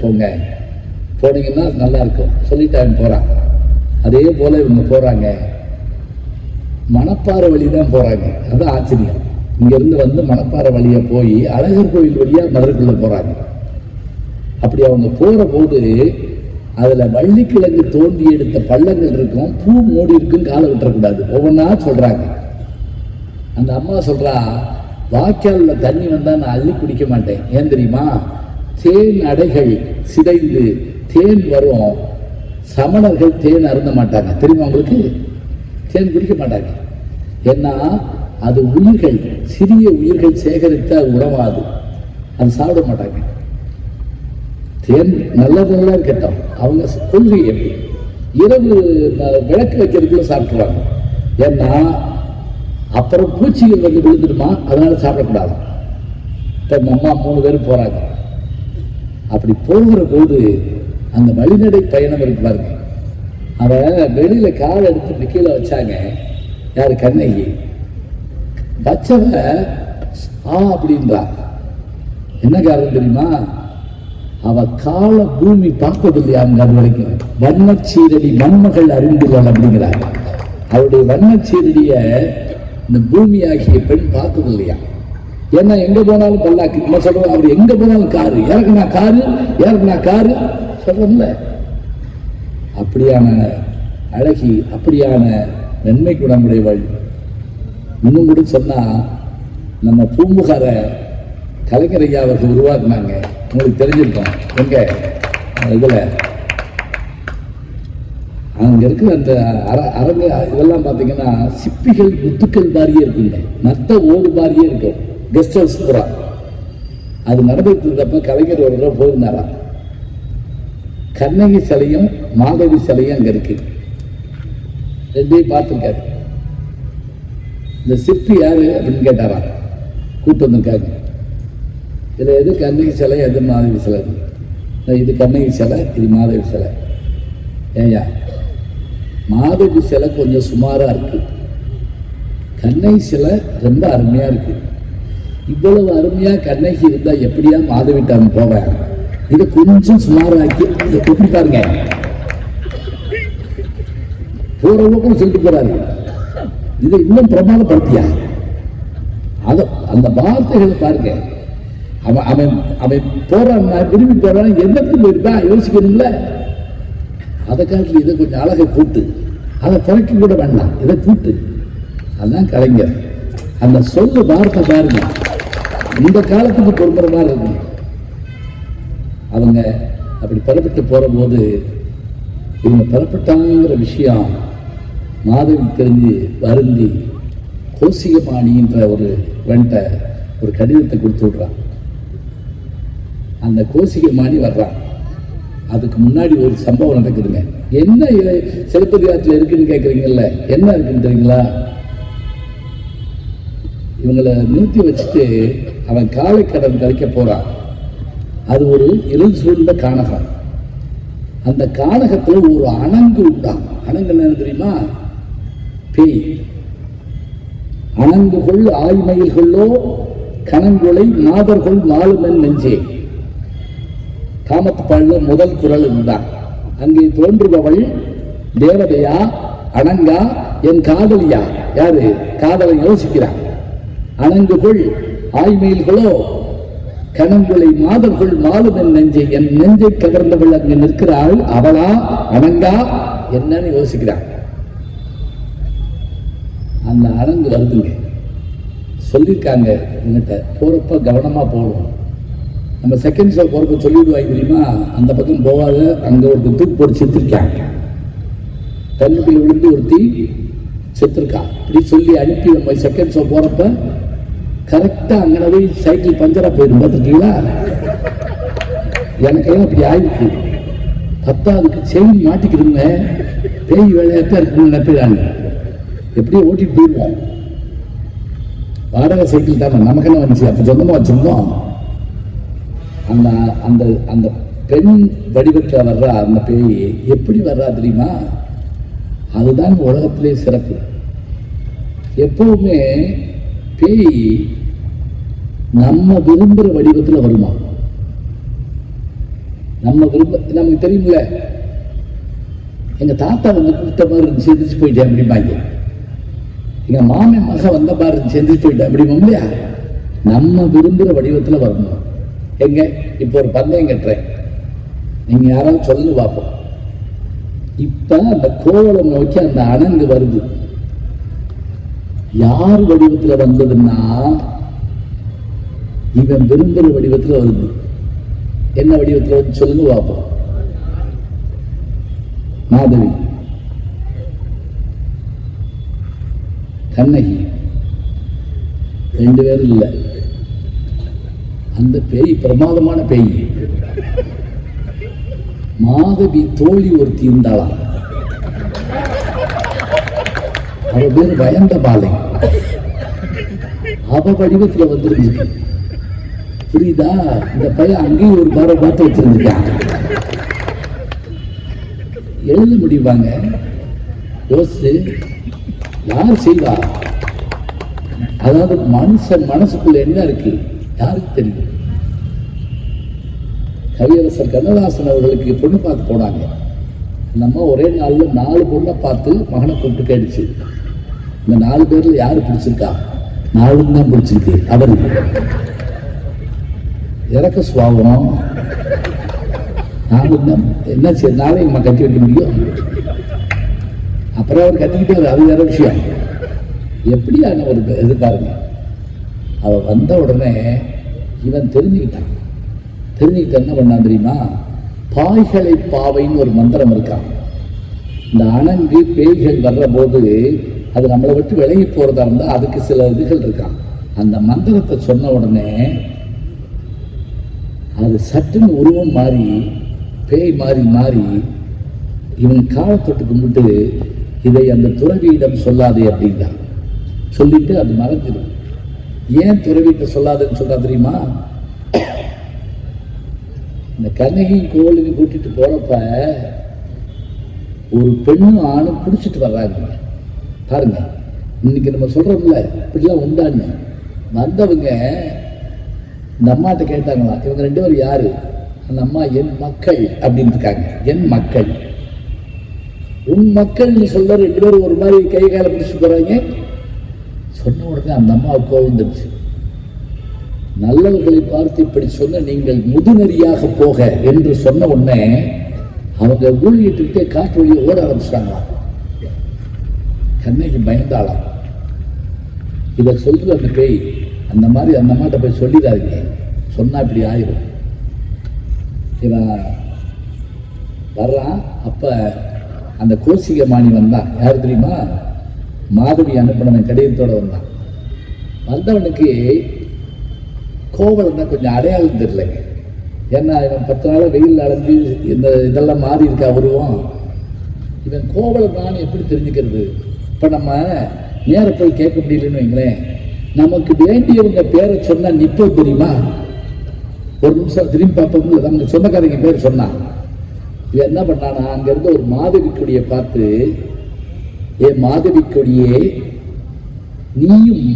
போனீங்கன்னா நல்லா இருக்கும் சொல்லிட்டு அவன் போகிறான். அதே போல் இவங்க போகிறாங்க, மணப்பாறை வழி தான் போகிறாங்க. அதுதான் ஆச்சரியம். இங்கேருந்து வந்து மணப்பாறை வழியாக போய் அழகர் கோவில் வழியாக மதுரைக்குள்ளே போகிறாங்க. அப்படி அவங்க போகிற போது அதில் வள்ளிக்கிழங்கு தோண்டி எடுத்த பள்ளங்கள் இருக்கும், பூ மூடி இருக்கும், காலை விட்டுறக்கூடாது. ஒவ்வொன்றா சொல்கிறாங்க. அந்த அம்மா சொல்கிறா, வாய்க்காலில் தண்ணி வந்தால் நான் அள்ளி குடிக்க மாட்டேன். ஏன் தெரியுமா? தேன் அடைகள் சிதைந்து தேன் வரும், சமணர்கள் தேன் அருந்த மாட்டாங்க. தெரியுமா உங்களுக்கு? தேன் குடிக்க மாட்டாங்க. ஏன்னா அது உயிர்கள், சிறிய உயிர்கள் சேகரித்த உணவாது, அது சாப்பிட மாட்டாங்க. தேன் நல்லதெல்லாம் இருக்கட்டும், அவங்க கொள்கை எப்படி? இரவு விளக்கு வைக்கிறதுக்குள்ள சாப்பிட்டுருவாங்க. ஏன்னா அப்புறம் பூச்சிகள் வந்து விழுந்துடுமா, அதனால சாப்பிடக்கூடாது. இப்போ அம்மா 3 பேர் போகிறாங்க. அப்படி போகிற போது அந்த வழிநடை பயணம் இருக்கு பாருங்க, அவன் வெளியில் கால் எடுத்து கீழே வச்சாங்க. யார்? கண்ணகி. வச்சவ அப்படின்றான். என்ன காரணம் தெரியுமா? அவ கால பூமி பார்ப்பதில்லையா? அது வரைக்கும் வண்ணச்சீரடி மண்மகள் அறிந்துள்ளாள் அப்படிங்கிறார். அவருடைய வண்ணச்சீரடிய இந்த பூமி ஆகிய பெண் பார்த்தது இல்லையா? ஏன்னா எங்க போனாலும் பல்லாக்கு நம்ம சொல்றோம், அவர் எங்க போனாலும் காரு, இறக்குனா காரு சொல்றோம்ல. அப்படியான அழகி, அப்படியான நன்மை குணமுடையவள். இன்னும் கூட சொன்னா, நம்ம பூம்புகார கலைஞர் ஐயா அவர்கள் உருவாக்குனாங்க. உங்களுக்கு தெரிஞ்சிருக்கோம். எங்க இதுல அங்க இருக்கிற அந்த அரங்க இதெல்லாம் பார்த்தீங்கன்னா சிப்பிகள் முத்துக்கள் மாதிரியே இருக்குங்க, நத்த ஓடு மாதிரியே இருக்கும். கெஸ்ட் ஹவுஸ் பூரா அது நடந்துட்டு இருந்தப்ப கலைஞர் ஒரு தடவை போயிருந்தாராம். கண்ணகி சிலையும் மாதவி சிலையும் அங்க இருக்கு, ரெண்டையும் பார்த்துருக்காரு. இந்த சிற்பி யாரு அப்படின்னு கேட்டாராம். கூப்பிட்டு வந்திருக்காங்க. இதில் எது கண்ணகி சிலை, எது மாதவி சிலை? இது கண்ணகி சிலை, இது மாதவி சிலை. ஏயா, மாதவி சிலை கொஞ்சம் சுமாராக இருக்கு, கண்ணகி சிலை ரொம்ப அருமையாக இருக்கு. இவ்வளவு அருமையாக கண்ணகி இருந்தால் எப்படியா மாதவிட்டாங்க போவேன்? இதை கொஞ்சம் சுமாராக்கி எப்படி பாருங்க, போறவங்களுக்கும் சொல்லிட்டு போறாரு. இதை இன்னும் பிரமாதப்படுத்தியா? அந்த வார்த்தைகளை பாருங்க. அவன் போறான், விரும்பி போறான், என்னத்துக்கு போயிருப்பா யோசிக்கணும்ல. அதை காட்டில் இதை கொஞ்சம் அழகை கூட்டு, அதை குறைக்க கூட வேண்டாம், இதை கூட்டு. அதுதான் கலைஞர். அந்த சொல்லு வார்த்தை பாருங்க, இந்த காலத்துக்கு பொறுக்கிற மாதிரி இருக்கும். அவங்க அப்படி புறப்பட்டு போற போது இவங்க புறப்பட்டாங்கிற விஷயம் மாதவி தெரிஞ்சு வருந்தி கோசிகமாணின்ற ஒரு வெண்ட ஒரு கடிதத்தை கொடுத்து விடுறான். அந்த கோசிகமாணி வர்றான். அதுக்கு முன்னாடி ஒரு சம்பவம் நடக்குதுங்க. என்ன சிலப்பதிகாரத்தில் இருக்குன்னு கேட்குறீங்கல்ல, என்ன இருக்குன்னு தெரியுங்களா? இவங்களை நிறுத்தி வச்சுட்டு அவன் காலை கடன் கழிக்க போறான். அது ஒரு இருள் சூழ்ந்த கானகம். அந்த கானகத்துல ஒரு அணங்கு உண்டான். அணங்கு என்ன தெரியுமா? பேய். அணங்குகள் ஆய்மயில்களோ கணங்குலை மாதர்கள் மாலுமென் நெஞ்சே. காமத்து பாடல முதல் குரல் இதுதான். அங்கே தோன்றுபவள் தேவதையா அணங்கா என் காதலியா? யாரு காதலை யோசிக்கிறான். அணங்குகள் ஆய்மயில்களோ கணங்குலை மாதர்கள் மாலுமென் நெஞ்சை, என் நெஞ்சை கவர்ந்தவள் அங்கு நிற்கிறாள், அவளா அணங்கா என்னன்னு யோசிக்கிறான். அந்த அணங்கு வருதுங்க. சொல்லியிருக்காங்க உங்ககிட்ட, போறப்ப கவனமா போகணும். நம்ம செகண்ட் ஷோ போறப்ப சொல்லிடுவாங்க தெரியுமா, அந்த பக்கம் போகாத, அங்க ஒரு தூக்கு போட்டு செத்துருக்காங்க, தண்ணிக்குள்ள விழுந்து ஒருத்தி செத்துருக்கா, இப்படி சொல்லி அனுப்பி நம்ம செகண்ட் ஷோ போறப்ப கரெக்டா அங்கே போய் சைக்கிள் பஞ்சரா போயிடும். பார்த்துருக்கீங்களா? எனக்கெல்லாம் அப்படி ஆயிருக்கு. 10வது செயின் மாட்டிக்கிறோங்க, பேய் வேலையாத்தான் இருக்குன்னு நினைப்பிடாங்க. எப்படியோ ஓட்டிட்டு போயிடுவோம். வாடகை சைக்கிள் தானே, நமக்கு என்ன வந்துச்சு, அப்போ சொந்தமாக வச்சிருந்தோம். அந்த அந்த அந்த பெண் வடிவத்தில் வர்றா அந்த பேய் எப்படி வர்றா தெரியுமா? அதுதான் உலகத்திலே சிறப்பு. எப்பவுமே பேய் நம்ம விரும்புகிற வடிவத்தில் வருமா? நம்ம நமக்கு தெரியுமில்ல, எங்க தாத்தா வந்து கூப்பிட்ட மாதிரி இருந்துச்சு, எந்திரிச்சு போயிட்டேன் அப்படிம்பாங்க. எங்க மாமன் மக வந்த மாதிரி இருந்துச்சு, எந்திரிச்சு போயிட்டேன் அப்படிமா இல்லையா? நம்ம விரும்புகிற வடிவத்தில் வரணும். எங்க இப்போ ஒரு பந்தயம் கட்டுறேன், நீங்க யாராவது சொல்லுங்க பார்ப்போம். இப்ப அந்த கோவலை நோக்கி அந்த அணங்கு வருது. யார் வடிவத்தில் வந்ததுன்னா இவன் விரும்புகிற வடிவத்தில் வருது. என்ன வடிவத்தில் வந்து சொல்லுங்க பார்ப்போம். மாதவி, கண்ணகி, 2 பேரும் இல்லை. அந்த பேய் பிரமாதமான பேய். மாதவி தோழி ஒருத்தி இருந்தாளா, அவ பேரு பயந்த பாலை. அவ வடிவத்தில் வந்துருக்கு. புரியுதா? இந்த பையன் அங்கேயும் ஒரு பாரை பார்த்து வச்சிருந்துட்டான். எழுத முடிவாங்க, யோசிச்சு யார் செய்வா? அதாவது மனுஷன் மனசுக்குள்ள என்ன இருக்கு யாருக்கு தெரியும்? கவியரசர் கண்ணதாசன் அவர்களுக்கு பொண்ணு பார்த்து போனாங்க. நம்ம ஒரே நாள்ல 4 பொண்ணை பார்த்து மகனை கூப்பிட்டு கேட்டுச்சு, இந்த 4 பேர்ல யாரு பிடிச்சிருக்கா? 4 தான் பிடிச்சிருக்கு. அவரு இறக்க சுவாபம். 4 தான் என்ன சரி, நாளைக்கு நம்ம கட்டி வைக்க முடியும். அப்புறம் அவர் கட்டிக்கிட்டாரு, அது வேற விஷயம். எப்படியான ஒரு எதிர்பாருங்க. அவ வந்த உடனே இவன் தெரிஞ்சுக்கிட்டான். தெரிஞ்சுக்கிட்ட என்ன பண்ணான் தெரியுமா? பாய்களை பாவைன்னு ஒரு மந்திரம் இருக்கான். இந்த அணங்கு பேய்கள் வர்ற போது அது நம்மளை விட்டு விலகி போறதா இருந்தா அதுக்கு சில இதுகள் இருக்கான். அந்த மந்திரத்தை சொன்ன உடனே அது சட்டுன்னு உருவம் மாறி பேய் மாறி இவன் காலத்தொட்டு கும்பிட்டு இதை அந்த துறவியிடம் சொல்லாதே அப்படின்னா சொல்லிட்டு அது மறைஞ்சிடும். ஏன் துறவிட்ட சொல்லாதுன்னு சொல்றா தெரியுமா? இந்த கண்ணகி கோவிலுக்கு கூட்டிட்டு போறப்ப ஒரு பெண்ணும் ஆணும் பிடிச்சிட்டு வர்றாங்க பாருங்க. இன்னைக்கு நம்ம சொல்றோம்ல இப்படிலாம் உண்டான்னு. வந்தவங்க இந்த அம்மாட்ட கேட்டாங்களா, இவங்க 2 பேரும் யாரு? அந்த அம்மா என் மக்கள் அப்படின்னு இருக்காங்க. என் மக்கள். உன் மக்கள்னு சொல்ல 2 பேரும் ஒரு மாதிரி கை கால பிடிச்சு போறாங்க. சொன்ன உடனே அந்த அம்மாவுக்கு கோவம் வந்துருச்சு. நல்லவர்களை பார்த்து இப்படி சொன்ன நீங்கள் முதுநெறியாக போக என்று சொன்ன உடனே அவங்க ஊழியத்துக்கிட்டே காற்று வழியை ஓட ஆரம்பிச்சிட்டாங்களா. கண்ணகி பயந்தாளாம். இதை சொல்றது அந்த பேய். அந்த மாதிரி அந்த அம்மாட்ட போய் சொல்லிடாதீங்க, சொன்னா இப்படி ஆயிரும். இவன் வர்றான். அப்ப அந்த கோசிக மாணி வந்தான். யார் தெரியுமா? மாதவி அனுப்பினவன் கடிதத்தோட வந்தான். வந்தவனுக்கு கோவலன்னா கொஞ்சம் அடையாளம் தெரியலைங்க. ஏன்னா இவன் 10 நாள் வெயில் அடைஞ்சு இந்த இதெல்லாம் மாறி இருக்கா உருவம். இவன் கோவலன் எப்படி தெரிஞ்சுக்கிறது? இப்போ நம்ம நேர போய் கேட்க முடியலன்னு வைங்களேன். நமக்கு வேண்டியவங்க பேரை சொன்னா நிப்போம் தெரியுமா? ஒரு நிமிஷம் திரும்பி பார்ப்போம்ல, நம்ம சொந்தக்காரங்க பேர் சொன்னான். இவன் என்ன பண்ணானா, அங்கிருந்து ஒரு மாதவி கொடியை பார்த்து, ஏ மாதவி கொடியே, நீயும்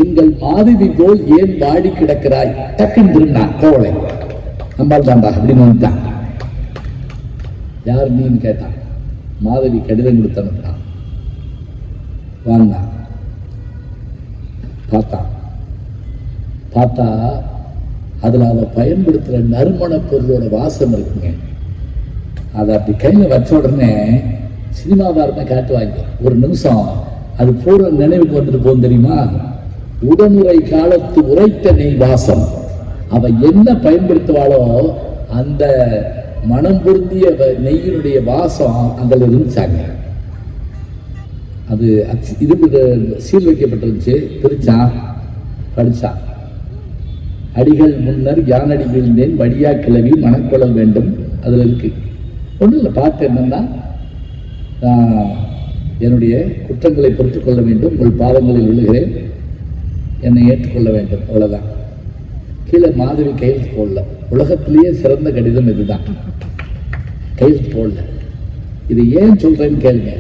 எங்கள் மாதவி போல் ஏன் வாடி கிடக்கிறாய்? டக்குன்னு திரும்பினான் கோவலை. நம்பால் தாண்டா அப்படின்னு வந்துட்டான். யார் நீன்னு கேட்டான். மாதவி கடிதம் கொடுத்து அனுப்பினான். வாங்கினான். பார்த்தா அதுல அவ பயன்படுத்துற நறுமண பொருளோட வாசம் இருக்குங்க. அதை அப்படி கையில வச்ச உடனே சினிமாவாரத்தை காட்டுவாங்க. ஒரு நிமிஷம் அது பூர்வ நினைவுக்கு வந்துட்டு போகும் தெரியுமா? உடனுரை காலத்து உரைத்த நெய் வாசம். அவ என்ன பயன்படுத்துவாளோ அந்த மனம் பொருந்திய நெய்யினுடைய வாசம் அங்கே இருந்துச்சாங்க. அது இது சீல் வைக்கப்பட்டிருந்துச்சு. பிரிச்சான், படிச்சான். அடிகள் முன்னர் யானடி வீழ்ந்தேன், வடியா கிளவி மனக்குழல் வேண்டும். அதுல இருக்கு. ஒன்றும் இல்லை, பாட்டு என்னன்னா, என்னுடைய குற்றங்களை பொறுத்துக் கொள்ள வேண்டும், உங்கள் பாதங்களில் விழுகிறேன், என்னை ஏற்றுக்கொள்ள வேண்டும், அவ்வளவுதான். கீழே மாதவி கையெழுத்து போடல. உலகத்திலேயே சிறந்த கடிதம் இதுதான். கையெழுத்து போடல. இது ஏன் சொல்றேன்னு கேளுங்க.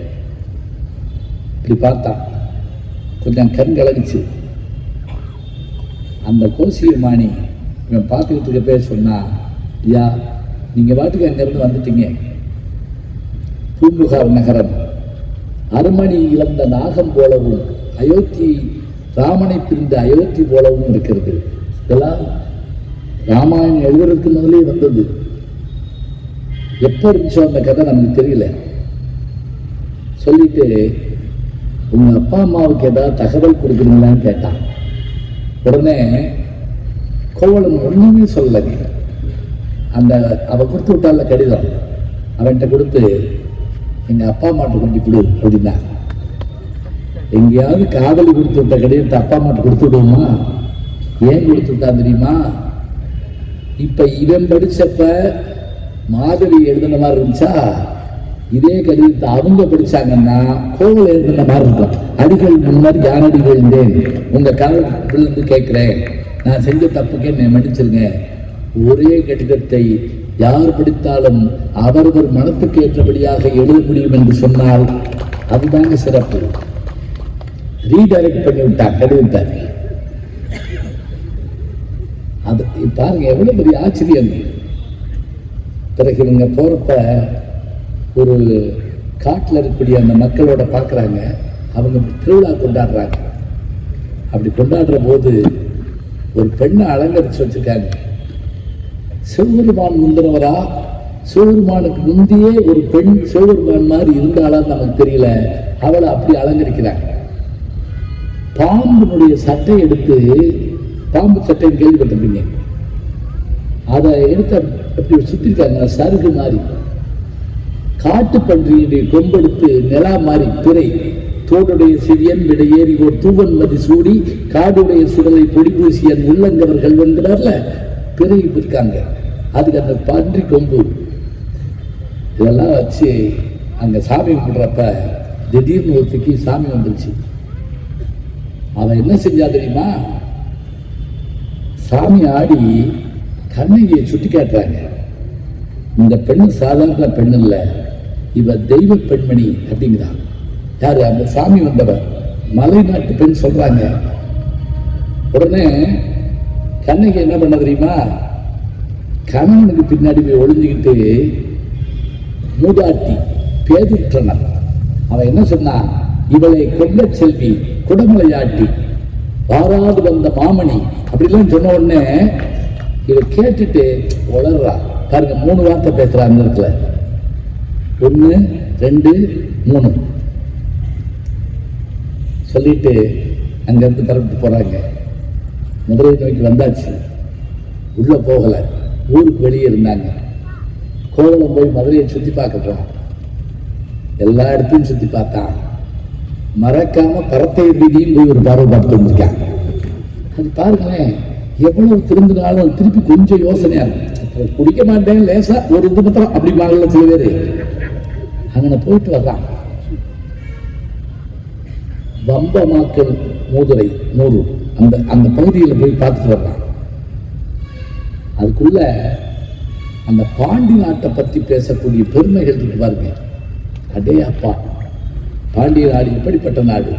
இப்படி பார்த்தான், கொஞ்சம் கண் கலங்கிச்சு. அந்த கோசியமானி இவன் பார்த்துக்கிட்டு இருக்க பேர் சொன்னா, ஐயா நீங்கள் பாட்டுக்கு அங்கேருந்து வந்துட்டீங்க, பூம்புகார் நகரம் அருமணி இழந்த நாகம் போலவும் அயோத்தி ராமனை பிரிந்த அயோத்தி போலவும் இருக்கிறது. இதெல்லாம் ராமாயணம் எழுதுறதுக்கு முதலே வந்தது. எப்போ இருந்துச்சோ அந்த கதை நமக்கு தெரியல. சொல்லிட்டு உங்க அப்பா அம்மாவுக்கு ஏதாவது தகவல் கொடுக்குறீங்களான்னு கேட்டான். உடனே கோவலன் ஒண்ணுமே சொல்லலைங்க. அந்த அவ கொடுத்து விட்டால கடிதம், அவன்கிட்ட கொடுத்து எங்க அப்பா அம்மாட்ட கொண்டு கொடு அப்படின்னா, எங்கேயாவது காதலி கொடுத்து விட்ட கடிதத்தை அப்பா அம்மாட்ட கொடுத்து விடுவோமா? ஏன் கொடுத்து விட்டான் தெரியுமா? இப்ப இவன் படிச்சப்ப மாதவி எழுதின மாதிரி இருந்துச்சா, இதே கடிதத்தை அவங்க படிச்சாங்கன்னா கோவில் எழுதின மாதிரி இருக்கும். அடிகள் முன்னாடி யானடி எழுந்தேன், உங்க காலத்திலிருந்து கேட்கிறேன், நான் செஞ்ச தப்புக்கே என்னை மன்னிச்சிருங்க. ஒரே கடிதத்தை யார் படித்தாலும் அவரவர் மனத்துக்கு ஏற்றபடியாக எழுத முடியும் என்று சொன்னால் அதுதாங்க சிறப்பு. ரீடைரக்ட் பண்ணி விட்டார் கடிதத்தை. அது பாருங்க எவ்வளவு பெரிய ஆச்சரியம். பிறகு இவங்க போறப்ப ஒரு காட்டில் இருக்கக்கூடிய அந்த மக்களோட பார்க்குறாங்க. அவங்க திருவிழா கொண்டாடுறாங்க. அப்படி கொண்டாடுற போது ஒரு பெண்ணை அலங்கரிச்சு வச்சிருக்காங்க. சிவபெருமான் முந்தினவரா, சிவபெருமானுக்கு முந்தையே ஒரு பெண் சிவபெருமான் மாதிரி இருந்தாலும் நமக்கு தெரியல, அவளை அப்படி அலங்கரிக்கிறாங்க. பாம்பினுடைய சட்டை எடுத்து, பாம்பு சட்டைன்னு கேள்விப்பட்டிருப்பீங்க, அதை எடுத்து அப்படி சுத்திருக்காங்க சருகு மாதிரி. காட்டு பன்றியுடைய கொம்பெடுத்து நிலா மாதிரி பிறை, தோடுடைய சிறியன் விட ஏறி ஒரு தூவன் மதி சூடி காடுடைய சுடலை பொடி பூசியன் உள்ளங்கவர்கள் என்கிறார்ல, பிறை இருக்காங்க. அதுக்கு அந்த பன்றி கொம்பு இதெல்லாம் வச்சு அங்க சாமி கும்பிடுறப்ப திடீர்னு ஒருத்திக்கு சாமி வந்துருச்சு. அவன் என்ன செஞ்சா தெரியுமா? சாமி ஆடி கண்ணகியை சுட்டி காட்டுறாங்க. இந்த பெண்ணு சாதாரண பெண் இல்லை, இவ தெய்வ பெண்மணி அப்படிங்கிறான். யாரு? அந்த சாமி வந்தவர், மலை நாட்டு பெண் சொல்றாங்க. உடனே கண்ணகி என்ன பண்ண தெரியுமா? கணவனுக்கு பின்னாடி போய் ஒளிஞ்சுக்கிட்டு மூதாட்டி பேதுற்றனர். அவன் என்ன சொன்னான்? இவளை கொல்ல செல்வி குடமலையாட்டி வாராது வந்த மாமணி அப்படிலாம் சொன்ன உடனே இவ கேட்டுட்டு வளர்றா. பாருங்க 3 வார்த்தை பேசுறா அந்த இடத்துல. 1 2 3 சொல்லிட்டு அங்கிருந்து பரப்பிட்டு போறாங்க. மதுரை நோக்கி வந்தாச்சு. உள்ள போகல, ஊருக்கு வெளியே இருந்தாங்க. கோவலம் போய் மதுரையை சுத்தி பார்க்க போனான். எல்லா இடத்தையும் சுத்தி பார்த்தான். மறக்காம பரத்தை வீதியும் போய் ஒரு பார்வை பார்த்து வந்திருக்கான். அது பாருங்களேன், எவ்வளவு திரும்பினாலும் திருப்பி கொஞ்சம் யோசனையா இருக்கும். குடிக்க மாட்டேன் லேசா ஒரு இது பத்திரம் அப்படி மாங்கல சில பேரு அங்கே போயிட்டு வர்றான். வம்பமாக்கல் மூதுரை 100 அந்த அந்த பகுதியில் போய் பார்த்துட்டு வர்றான். அதுக்குள்ள அந்த பாண்டி நாட்டை பற்றி பேசக்கூடிய பெருமைகள் இருக்கு பாருங்க. அடே அப்பா, பாண்டிய நாடு இப்படிப்பட்ட நாடு.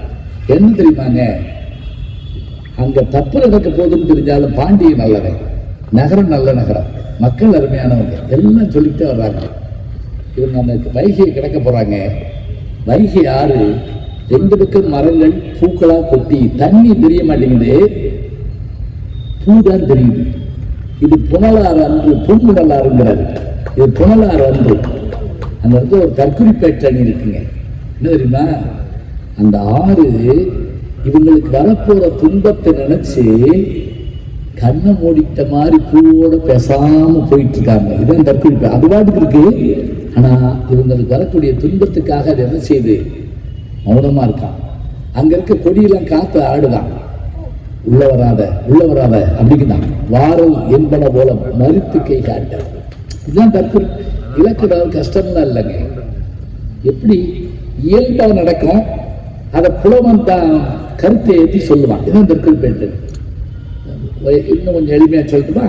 என்ன தெரியுமாங்க, அங்க தப்பு நடக்க போதுன்னு தெரிஞ்சாலும் பாண்டிய நல்லவன், நகரம் நல்ல நகரம், மக்கள் அருமையானவங்க எல்லாம் சொல்லிக்கிட்டே வர்றாங்க. இவங்க அந்த வைகையை கிடக்க போறாங்க. வைகை ஆறு 2 பக்கம் மரங்கள் பூக்களா கொட்டி தண்ணி தெரிய மாட்டேங்குது, பூதான் தெரியுது. இது புனலாறு அன்று பூங்குடலாறுங்கிறாரு. இது புனலாறு அன்று. அந்த இடத்துல ஒரு தற்குறிப்பேற்ற அணி இருக்குங்க. என்ன தெரியுமா? அந்த ஆறு இவங்களுக்கு வரப்போற துன்பத்தை நினைச்சு கண்ணை மூடிட்ட மாதிரி பூவோட பேசாம போயிட்டு இருக்காங்க. இதுதான் தற்குறிப்பு. அது பாட்டுக்கு இருக்கு. ஆனா இவங்களுக்கு வரக்கூடிய துன்பத்துக்காக அது என்ன செய்யுது? மௌனமா இருக்கான். அங்க இருக்க கொடியெல்லாம் காத்து ஆடுதான். உள்ள வராத உள்ள வராத அப்படிங்குதான். வாரல் என்பன போல மறுத்து கை காட்ட. இதுதான் தற்குறிப்பு. இலக்கணம் கஷ்டம்லாம் இல்லைங்க. எப்படி இயல்பா நடக்கும், அதை புலவன் தான் கருத்தை ஏற்றி சொல்லுவான். இதுதான் தற்குறிப்பேட்டு. இன்னும் கொஞ்சம் எளிமையா சொல்லட்டுமா?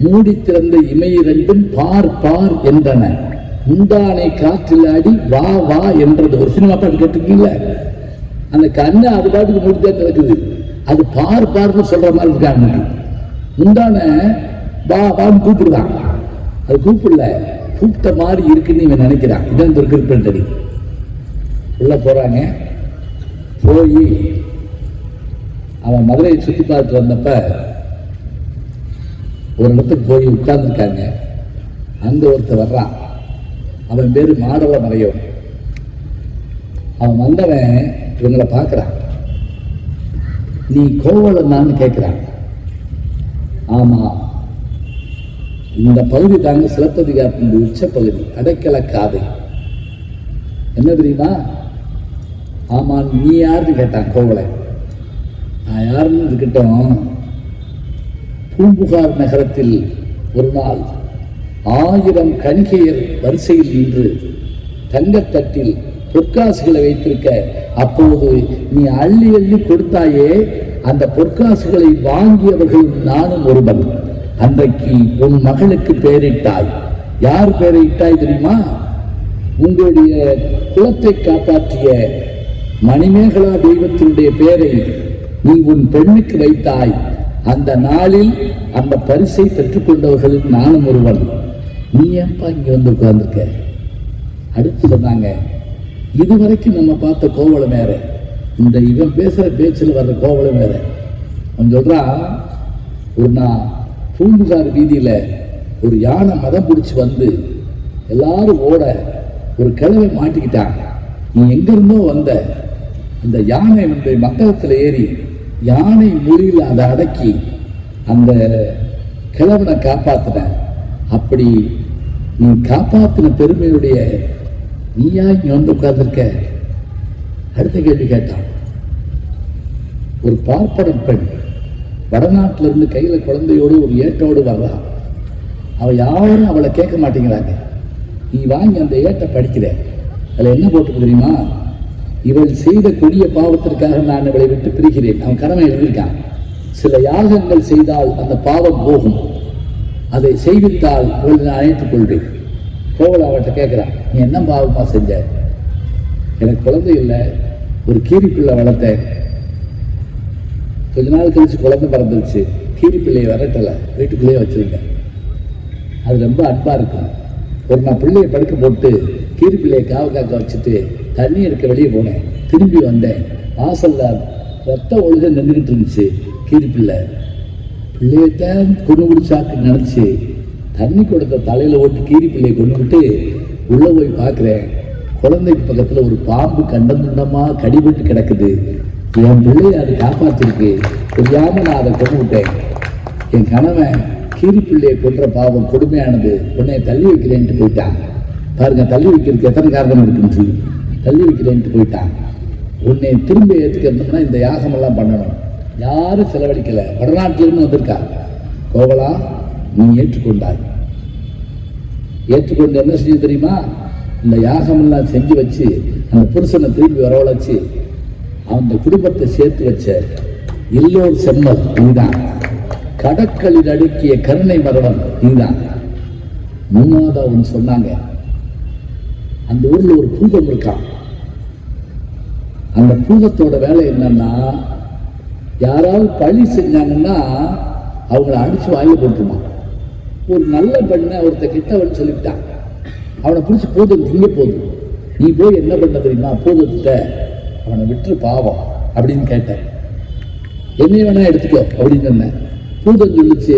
மூடி திறந்த இமை 2 பார் பார் என்றன, முந்தானை காற்றில் ஆடி வா வா என்றது ஒரு சினிமா பாட்டு கேட்டிருக்கீங்கள, அந்த கண்ணை அது பாட்டுக்கு முடித்தே கிடக்குது. அது பார்ன்னு சொல்ற மாதிரி இருக்காங்க. முந்தான வா வான்னு கூப்பிடுதான், அது கூப்பிடல, கூப்பிட்ட மாதிரி இருக்குன்னு இவன் நினைக்கிறான். இதான் இந்த கிருப்பி உள்ள போறாங்க. போய் அவன் மதுரையை சுற்றி பார்த்துட்டு வந்தப்ப ஒரு இடத்துக்கு போய் உட்கார்ந்துருக்காங்க. அங்க ஒருத்தர் வர்றான். அவன் பேரு மாடவ மறையும். அவன் வந்தவன் இவங்களை பார்க்கறான். நீ கோவலன் தான் கேட்கிறான். ஆமா, இந்த பகுதி தாங்க சிலப்பதிகாரத்தின் உச்ச பகுதி, அடைக்கல காதை. என்ன தெரியுமா? ஆமா, நீ யாருன்னு கேட்டான் கோவலன். நான் யாருன்னு இருக்கட்டும், பூம்புகார் நகரத்தில் ஒரு நாள் 1000 கணிகையர் வரிசையில் நின்று தங்கத்தட்டில் பொற்காசுகளை வைத்திருக்க, அப்போது நீ அள்ளி அள்ளி கொடுத்தாயே, அந்த பொற்காசுகளை வாங்கியவர்கள் நானும் ஒருவன். அன்றைக்கு உன் மகளுக்கு பெயரிட்டாய். யார் பெயரிட்டாய் தெரியுமா? உங்களுடைய குலத்தை காப்பாற்றிய மணிமேகலா தெய்வத்தினுடைய பெயரை நீ உன் பெண்ணுக்கு வைத்தாய். அந்த நாளில் அந்த பரிசை பெற்றுக்கொண்டவர்களில் நானும் ஒருவன். நீ ஏன்பா இங்க வந்து உட்கார்ந்துருக்க? அடுத்து சொன்னாங்க, இதுவரைக்கும் நம்ம பார்த்த கோவலம் வேற, இந்த இவன் பேசுற பேச்சில் வர்ற கோவலம் வேற. அவன் சொல்றான், ஒரு நாள் பூம்புகார் வீதியில ஒரு யானை மதம் பிடிச்சி வந்து எல்லாரும் ஓட ஒரு கிழவை மாட்டிக்கிட்டான். நீ எங்க இருந்தோ வந்த, அந்த யானை வந்து மத்தகத்தில் ஏறி யானை மொழியில் அதை அடக்கி அந்த கிழவனை காப்பாத்தின. அப்படி நீ காப்பாத்தின பெருமையுடைய நீயா இங்க வந்து உட்கார்ந்துருக்க? அடுத்த கேள்வி கேட்டான். ஒரு பார்ப்பன பெண் வடநாட்டில இருந்து கையில குழந்தையோடு ஒரு ஏட்டோடு வர்றா. அவ யாரும் அவளை கேட்க மாட்டேங்கிறாங்க. நீ வாங்கி அந்த ஏட்டை படிக்கிற, அதுல என்ன போட்டுக்கு தெரியுமா? இவள் செய்த கொடிய பாவத்திற்காக நான் இவளை விட்டு பிரிக்கிறேன். அவன் கடமை எழுதியிருக்கான். சில யாகங்கள் செய்தால் அந்த பாவம் போகும், அதை செய்வித்தால் இவளை நான் அழைத்துக் கொள்வேன். கோவல அவட்ட கேட்கிறான், நீ என்ன பாவமா செஞ்ச? எனக்கு குழந்தை இல்லை, ஒரு கீரிப்பிள்ளை வளர்த்தேன். கொஞ்ச நாள் கழிச்சு குழந்தை பிறந்துருச்சு. கீரிப்பிள்ளையை வரட்டலை, வீட்டுக்குள்ளேயே வச்சிருந்தேன். அது ரொம்ப அன்பா இருக்கும். ஒரு நான் பிள்ளையை படுக்க போட்டு கீரிப்பிள்ளையை காக்க வச்சுட்டு தண்ணி எடுக்க வெளியே போனேன். திரும்பி வந்தேன், வாசல்ல ரத்த ஒழுக நின்றுக்கிட்டு இருந்துச்சு. கீரிப்பிள்ளை பிள்ளையத்தான் கொண்டு குடிச்சாக்கு நினைச்சு தண்ணி கொடுத்த தலையில ஓட்டு கீரிப்பிள்ளையை கொண்டு விட்டு உள்ள போய் பார்க்கிறேன். குழந்தைக்கு பக்கத்துல ஒரு பாம்பு கண்டந்துண்டமா கடிபட்டு கிடக்குது. என் பிள்ளையை அது காப்பாத்திருக்கு. தெரியாம நான் அதை கொண்டு விட்டேன். என் கணவன் கீரிப்பிள்ளையை கொன்ற பாவம் கொடுமையானது, உன்னை தள்ளி வைக்கிறேன்ட்டு போயிட்டான். பாருங்க, தள்ளி வைக்கிறதுக்கு எத்தனை காரணம் இருக்குன்னு சொல்லி தள்ளி வைக்கிறேன்ட்டு போயிட்டான். உன்னை திரும்ப ஏற்றுக்கிறதுனா இந்த யாகமெல்லாம் பண்ணணும். யாரும் செலவழிக்கல, வடநாட்டிலிருந்து வந்திருக்கா. கோவலா, நீ ஏற்றுக்கொண்டாய். ஏற்றுக்கொண்டு என்ன செஞ்சு தெரியுமா? இந்த யாகமெல்லாம் செஞ்சு வச்சு அந்த புருஷனை திரும்பி வரவழைச்சு அந்த குடும்பத்தை சேர்த்து வச்ச எல்லோர் செம்மல் நீதான். கடற்களில் அடுக்கிய கருணை மரவன் நீதான். மூணாவதா ஒன்று சொன்னாங்க, அந்த ஊர்ல ஒரு பூதம் இருக்கான். அந்த பூதத்தோட வேலை என்னன்னா, யாராவது பழி செஞ்சாங்கன்னா அவங்கள அடிச்சு வாயில போட்டுருமா. ஒரு நல்ல பெண்ணை ஒருத்த கிட்டவன் சொல்லிவிட்டான். அவனை பிடிச்சி பூதம் திங்க போதும், நீ போய் என்ன பண்ண தெரியுமா? பூதத்திட்ட அவனை விட்டுரு பாவம் அப்படின்னு கேட்டேன். என்னை வேணா எடுத்துக்கோ அப்படின்னு சொன்னேன். பூதம் சொல்லிச்சு,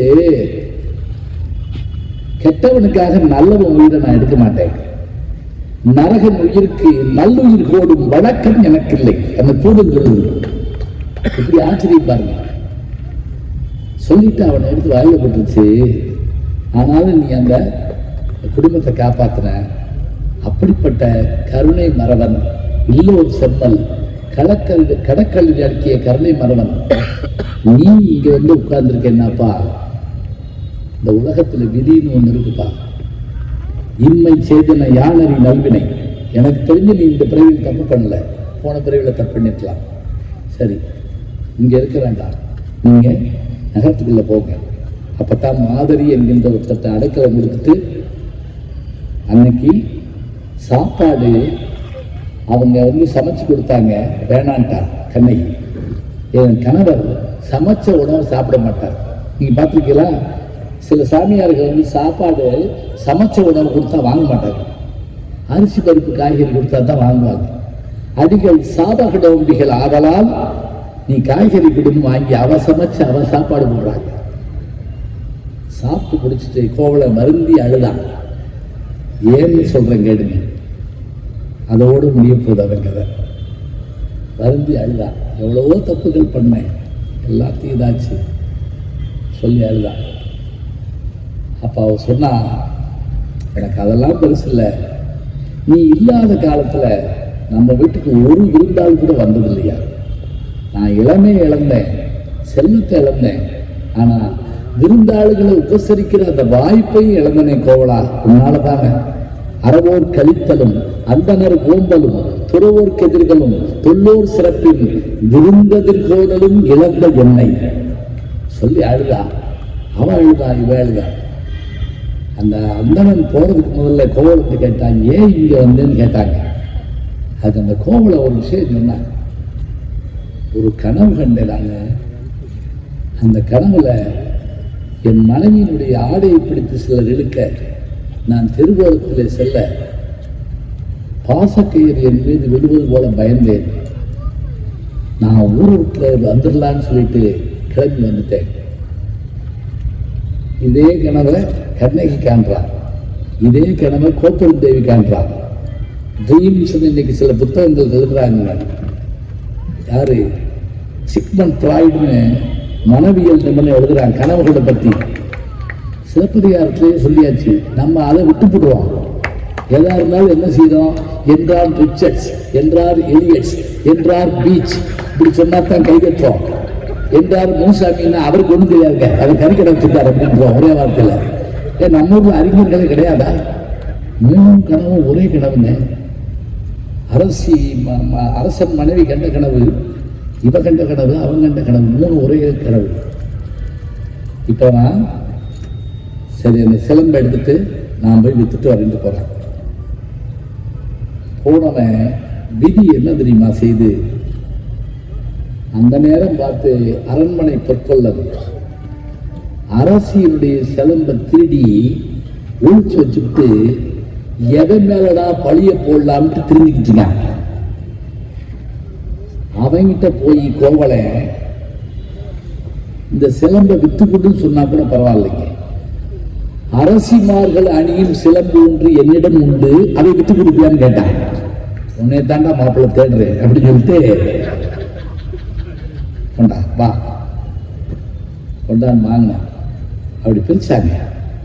கெட்டவனுக்காக நல்லவன் உயிரை நான் எடுக்க மாட்டேன். நரகன் உயிருக்கு நல்லுயிர் கோடும் வழக்கம் எனக்கு இல்லை. அந்த பூதம் சொல்லுது. இப்படி ஆச்சரியம் பாருங்க. சொல்லிட்டு அவனை எடுத்து வாயில போட்டுருச்சு. ஆனாலும் நீ அந்த குடும்பத்தை காப்பாத்தின. அப்படிப்பட்ட கருணை மரவன், இல்லோர் செம்மல், கடற்கல்லில் அடக்கிய கருணை மரவன், நீ இங்க வந்து உட்கார்ந்துருக்கேன்னாப்பா, இந்த உலகத்துல விதின்னு ஒண்ணு இருக்குப்பா. இன்மை செய்தன யானறி நல்வினை. எனக்கு தெரிஞ்சு நீ இந்த பிறவியில் தப்பு பண்ணல, போன பிறவியில் தப்பு பண்ணிருக்கலாம். சரி, இங்க இருக்க வேண்டாம், நீங்க நகரத்துக்குள்ள போங்க. அப்பத்தான் மாதரி என்கின்ற ஒருத்தத்தை அடைக்கலம் கொடுத்துட்டு அன்னைக்கு சாப்பாடு அவங்க சமைச்சு கொடுத்தாங்க, வேணான்ட்டா கண்ணகி. என் கணவர் சமைச்ச உணவை சாப்பிட மாட்டார். நீங்கள் பார்த்துருக்கீங்களா? சில சாமியார்கள் சாப்பாடு சமைச்ச உணவு கொடுத்தா வாங்க மாட்டாங்க, அரிசி பருப்பு காய்கறி கொடுத்தா தான் வாங்குவாங்க. அடிகள் சாபகடம்பிகள் ஆதலால் நீ காய்கறி கொடுன்னு வாங்கி அவ சமைச்சு அவ சாப்பாடு போடுறாங்க. சாப்பிட்டு பிடிச்சிட்டு கோவலை மருந்தி அழுதான். ஏன்னு சொல்றேன் கேடுங்க, அதோடு முடிய போகுது அவன் கதை. வருந்தி அழுதான். எவ்வளவோ தப்புகள் பண்ணேன், எல்லாத்தையும் இதாச்சு சொல்லி அழுதான். அப்போ அவ சொன்னா, எனக்கு அதெல்லாம் பெருசு இல்லை, நீ இல்லாத காலத்தில் நம்ம வீட்டுக்கு ஒரு விருந்தாள் கூட வந்தது இல்லையா? நான் இளமையை இழந்தேன், செல்வத்தை இழந்தேன், ஆனால் விருந்தாளுகளை உபசரிக்கிற அந்த வாய்ப்பையும் இழந்தனே கோவலா, உன்னால தானே. அறவோர் கழித்தலும் அந்தனர் ஓம்பலும் துறவோர் கெதிர்களும் தொல்லோர் சிறப்பின் விருந்ததிர்கோடலும் இழந்த எண்ணெய் சொல்லி அழுதா. அவன் அழுதா, இவ அழுதா. அந்த அந்தணன் போறதுக்கு முதல்ல கோவலத்தை கேட்டாங்க, ஏன் இங்க வந்தேன்னு கேட்டாங்க. அதுக்கு அந்த கோவலை ஒரு விஷயம் சொன்னாங்க. ஒரு கனவு கண்டேன் நான். அந்த கனவுல என் மனைவியினுடைய ஆடையை பிடித்து சிலர் இழுக்க நான் தெருவோரத்தில் செல்ல பாசக்கயிறு என் மீது விழுவது போல பயந்தேன். நான் ஊருக்கு வந்துடலான்னு சொல்லிட்டு கிளம்பி வந்துட்டேன். இதே கனவை கண்ணகி காண்றான், இதே கனவை கோப்பல் தேவி காண்றான். ட்ரீம்ஸ் இன்னைக்கு சில புத்தகங்கள் எழுதுறாங்க. யாரு? சிக்மண்ட் ஃப்ராய்டுன்னு மனவியல் நிபுணர் எழுதுறாங்க கனவுகளை பற்றி. சிலப்பதிகாரத்திலேயே சொல்லியாச்சு, நம்ம அதை விட்டுப்படுவோம். எதா இருந்தாலும் என்ன செய்யறோம்? என்றார் ரிச்சர்ட்ஸ், என்றார் எலியட்ஸ், என்றார் பீச், இப்படி சொன்னா தான் கைகட்டுறோம். என்றார் முனுசாமின்னா அவருக்கு ஒன்றும் தெரியாதுங்க, அவர் கறிக்கடை வச்சுட்டார் அப்படின்றோம் ஒரே வார்த்தையில். ஏன் நம்ம ஊரில் அறிஞர்களே கிடையாதா? 3 கனவும் ஒரே கனவுங்க. அரசன் மனைவி கண்ட கனவு, இவ கண்ட கனவு, அவன் கண்ட கனவு, 3 ஒரே கனவு. இப்போ நான் சரி அந்த சிலம்பை எடுத்துட்டு நான் போய் வித்துட்டு வரேன்ட்டு போறேன். போனவன் விதி என்ன தெரியுமா செய்து, அந்த நேரம் பார்த்து அரண்மனை பொற்கொள்ளது அரசியனுடைய சிலம்பை திருடி ஒழிச்சு வச்சுட்டு எவன் மேலடா பழிய போடலாம்ட்டு திரும்பிக்கிட்டுங்க. அவங்கிட்ட போய் கோவலை இந்த சிலம்பை வித்துக்கிட்டுன்னு சொன்னா கூட பரவாயில்லைங்க, அரசிமார்கள் அணியும் சிலம்பு ஒன்று என்னிடம் உண்டு, அதை வித்து கொடுப்பியான்னு கேட்டான். உன்னை தாண்டா மாப்பிள்ளை தேடுறேன் அப்படின்னு சொல்லிட்டு கொண்டா வா கொண்டான்னு வாங்கினான். அப்படி பிரிச்சாங்க.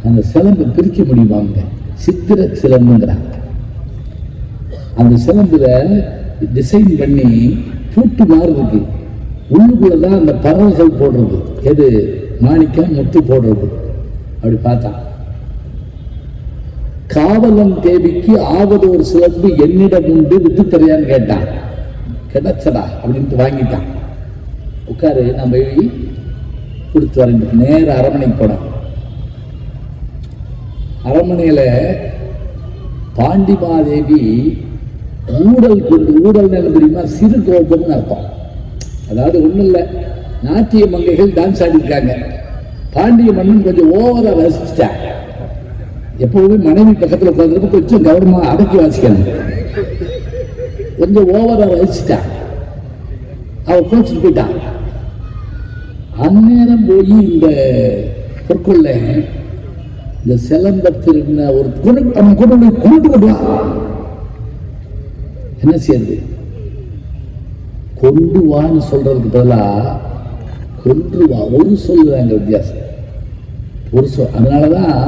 அந்த சிலம்பை பிரிக்க முடியுமாங்க? சித்திர சிலம்புங்கிறாங்க. அந்த சிலம்புல டிசைன் பண்ணி பூட்டு மாறு இருக்கு, உள்ளுக்குள்ளதான் அந்த பறவைகள் போடுறது, எது மாணிக்கம் முத்து போடுறது. அப்படி பார்த்தான். காவலன் தேவிக்கு ஆவது ஒரு சிலம்பு என்னிடம் உண்டு, வித்து தரையான்னு கேட்டான். கிடைச்சடா அப்படின்ட்டு வாங்கிட்டான். உட்காரு, நான் போய் கொடுத்து வரேன். நேர அரண்மனைக்கு போனான். அரண்மனையில பாண்டிமாதேவி ஊடல் கொண்டு, ஊடல் தெரியுமா? சிறு கோபம்னு அர்த்தம். அதாவது ஒன்றும் இல்லை, நாட்டிய மங்கைகள் டான்ஸ் ஆடிருக்காங்க. பாண்டிய மன்னன் கொஞ்சம் ஓவரா ரசிச்சிட்டான். எப்பவுமே மனைவி பக்கத்தில் உட்காந்துருக்கு கொஞ்சம் கவனமா அடக்கி வாசிக்கணும். கொஞ்சம் ஓவரா ரசிச்சிட்டான். அவ கோச்சிட்டு போயிட்டான். அந்நேரம் போய் இந்த பொற்கொள்ள இந்த சிலம்பத்தில் ஒரு கொண்டு என்ன செய்யறது? கொண்டு வான்னு சொல்றதுக்கு பதிலா கொன்று வா, ஒரு சொல்லுதாங்க வித்தியாசம், ஒரு சொல். அதனாலதான்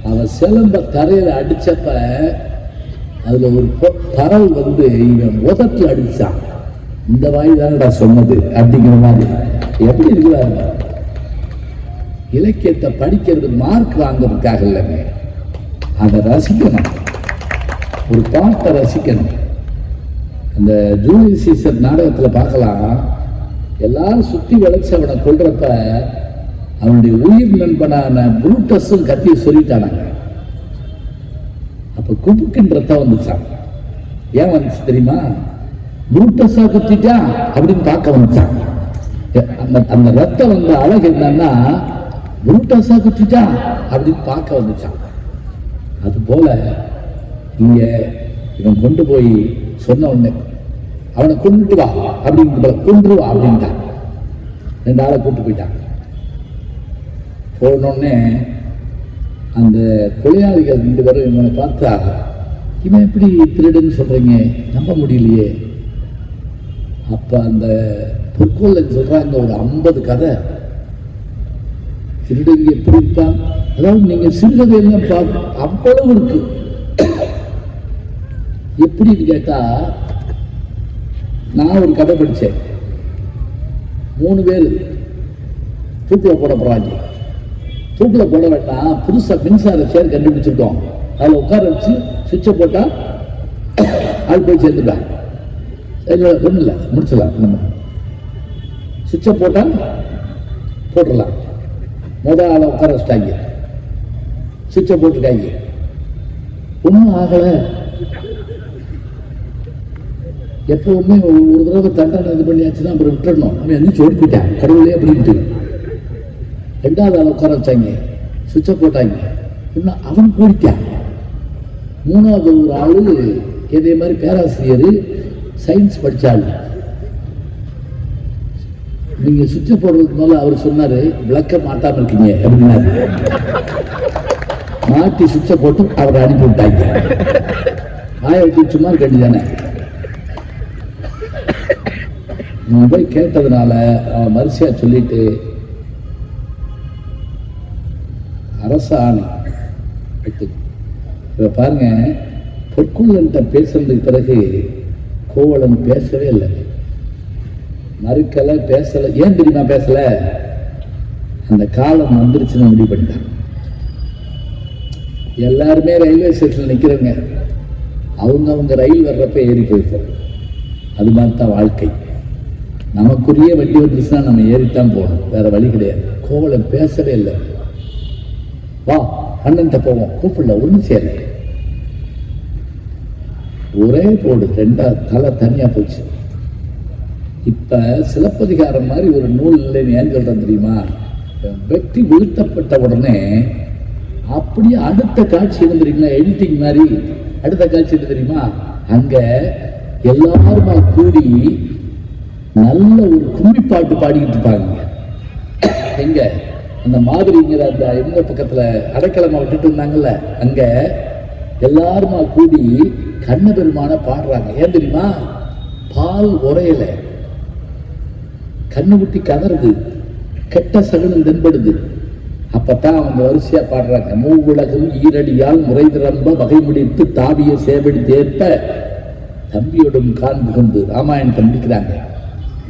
அவன் சிலம்ப தரையில அடிச்சப்ப அதுல ஒரு பறவை இவன் உதட்டில் அடிச்சான். இந்த வாய் தானடா சொன்னது அப்படிங்கிற மாதிரி. எப்படி இருக்கிறாங்க? இலக்கியத்தை படிக்கிறது மார்க் வாங்கிறதுக்காக இல்லைங்க, அதை ரசிக்கணும், ஒரு பாட்டை ரசிக்கணும். அந்த ஜூலியஸ் சீசர் நாடகத்தில் பார்க்கலாம், எல்லாரும் சுற்றி வளைச்சு அவனை கொள்றப்ப அவனுடைய உயிர் நண்பனான புரூட்டஸும் கத்தியை சொல்லிட்டானாங்க. அப்ப குபுக்குன்னு ரத்தம் வந்துச்சான். ஏன் வந்துச்சு தெரியுமா? புரூட்டஸா குத்திட்டா அப்படின்னு பார்க்க வந்துச்சான். அந்த ரத்தம் வந்த அழகு என்னன்னா புரூட்டஸா குத்திட்டா அப்படின்னு பார்க்க வந்துச்சான். அது போல இங்க இவன் கொண்டு போய் சொன்ன உடனே அவனை கொண்டுட்டு வா அப்படின்னு கொண்டுருவா அப்படின்ட்டான். 2 ஆளை கூட்டு போயிட்டான். போனோடனே அந்த கொலையாளிகள் 2 பேரும் இவனை பார்த்தா, இவன் எப்படி திருடுன்னு சொல்றீங்க, நம்ப முடியலையே. அப்ப அந்த பொற்கொள்ளன் சொல்றாங்க ஒரு 50 கதை திருடுங்க எப்படி இருப்பான். அதாவது நீங்க சிறுகதை எல்லாம் பார்க்க அவ்வளவு இருக்கு. எப்படின்னு கேட்டா, நான் ஒரு கதை படித்தேன். 3 பேர் தூக்கில் போட போறாங்க. தூக்கில் போட வேண்டாம், புதுசாக மின்சார சேர் கண்டுபிடிச்சிருக்கோம், அதில் உட்கார வச்சு சுவிட்சை போட்டால் ஆள் போய் சேர்ந்துட்டான். ஒன்றும் இல்லை, முடிச்சிடலாம். நம்ம சுவிட்சை போட்டால் போட்டுடலாம். ஆளை உட்கார வச்சுட்டாங்க, சுவிட்சை போட்டுட்டாங்க, ஒன்றும் ஆகலை. எப்பவுமே ஒரு தடவை தண்டனை இது பண்ணியாச்சுன்னா அப்புறம் விட்டுறணும். அவன் எந்திரிச்சு ஓடி போயிட்டான் கடவுளே அப்படின்ட்டு. 2வது ஆளை உட்கார வச்சாங்க, சுவிட்சை போட்டாங்க, இன்னும் அவன் கூடிட்டான். 3வது ஒரு ஆளு இதே மாதிரி பேராசிரியர், சயின்ஸ் படித்தாள். நீங்க சுவிட்சை போடுறதுக்கு மேலே அவர் சொன்னாரு, விளக்க மாட்டாம இருக்கீங்க அப்படின்னாரு. மாட்டி சுவிட்சை போட்டு அவரை அனுப்பி விட்டாங்க. ஆயிரத்தி சும்மா கண்டிதானே. போய் கேட்டதுனால அவன் மரிசியா சொல்லிட்டு அரசாணை இப்ப பாருங்க, பொற்கொள்ளன் பேசுறதுக்கு பிறகு கோவலன் பேசவே இல்லை, மறுக்கல, பேசல. ஏன் தெரியுமா பேசல? அந்த காலம் வந்துருச்சுன்னு முடிவு பண்ணிட்டான். எல்லாருமே ரயில்வே ஸ்டேஷன்ல நிக்கிறவங்க, அவங்க ரயில் வர்றப்ப ஏறி போயிருக்கோம். அது மாதிரி தான் வாழ்க்கை. நமக்குரிய வண்டி வந்துருச்சுன்னா நம்ம ஏறித்தான் போகணும், வேற வழி கிடையாது. கோவலன் பேசவே இல்லை. வா அண்ணன்ட்ட போவோம், கூப்பிடல, ஒன்றும் சேர, ஒரே போடு, 2வது தலை தனியா போச்சு. இப்ப சிலப்பதிகாரம் மாதிரி ஒரு நூல் இல்லைன்னு ஏன் சொல்றேன் தெரியுமா? வெற்றி வீழ்த்தப்பட்ட உடனே அப்படியே அடுத்த காட்சி என்ன தெரியுமா? எடிட்டிங் மாதிரி அடுத்த காட்சி என்ன தெரியுமா? அங்க எல்லாருமா கூடி நல்ல ஒரு கும்மி பாட்டு பாடிக்கிட்டு இருப்பாங்க. எங்க அந்த மாதிரிங்கிற அந்த எங்க பக்கத்துல அடைக்கலமா விட்டுட்டு இருந்தாங்கல்ல, அங்க எல்லாருமா கூடி கண்ணபெருமான பாடுறாங்க. ஏன் தெரியுமா? பால் உரையல, கண்ணு குட்டி கதறுது, கெட்ட சகுனம் தென்படுது. அப்பத்தான் அவங்க வரிசையா பாடுறாங்க. மூவுலகம் ஈரடியால் முறை திறம்ப வகை முடித்து தாவிய சேவடி தேர்ப்ப தம்பியோடும் கான் புகுந்து ராமாயணத்தை முடிக்கிறாங்க.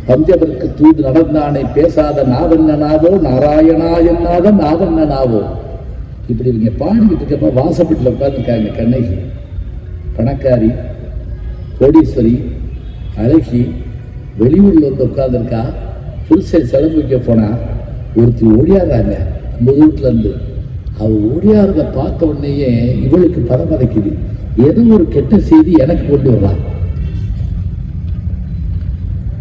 பஞ்சவருக்கு தூது நடந்தானே பேசாத நாவண்ணனாவோ நாராயணா என்னாத நாவண்ணனாவோ. இப்படி இவங்க பாடிக்கிட்டு இருக்கப்ப வாசப்பட்டில் உட்கார்ந்துருக்காங்க கண்ணகி, பணக்காரி, கோடீஸ்வரி, அழகி. வெளியூர்ல வந்து உட்கார்ந்துருக்கா. புருஷன் செலவு வைக்க போனா ஒருத்தி ஓடியாடுறாங்க வீட்டுல இருந்து. அவ ஓடியாறத பார்த்த உடனேயே இவளுக்கு பதமதைக்குது. ஏதோ ஒரு கெட்ட செய்தி எனக்கு கொண்டு வரலாம்.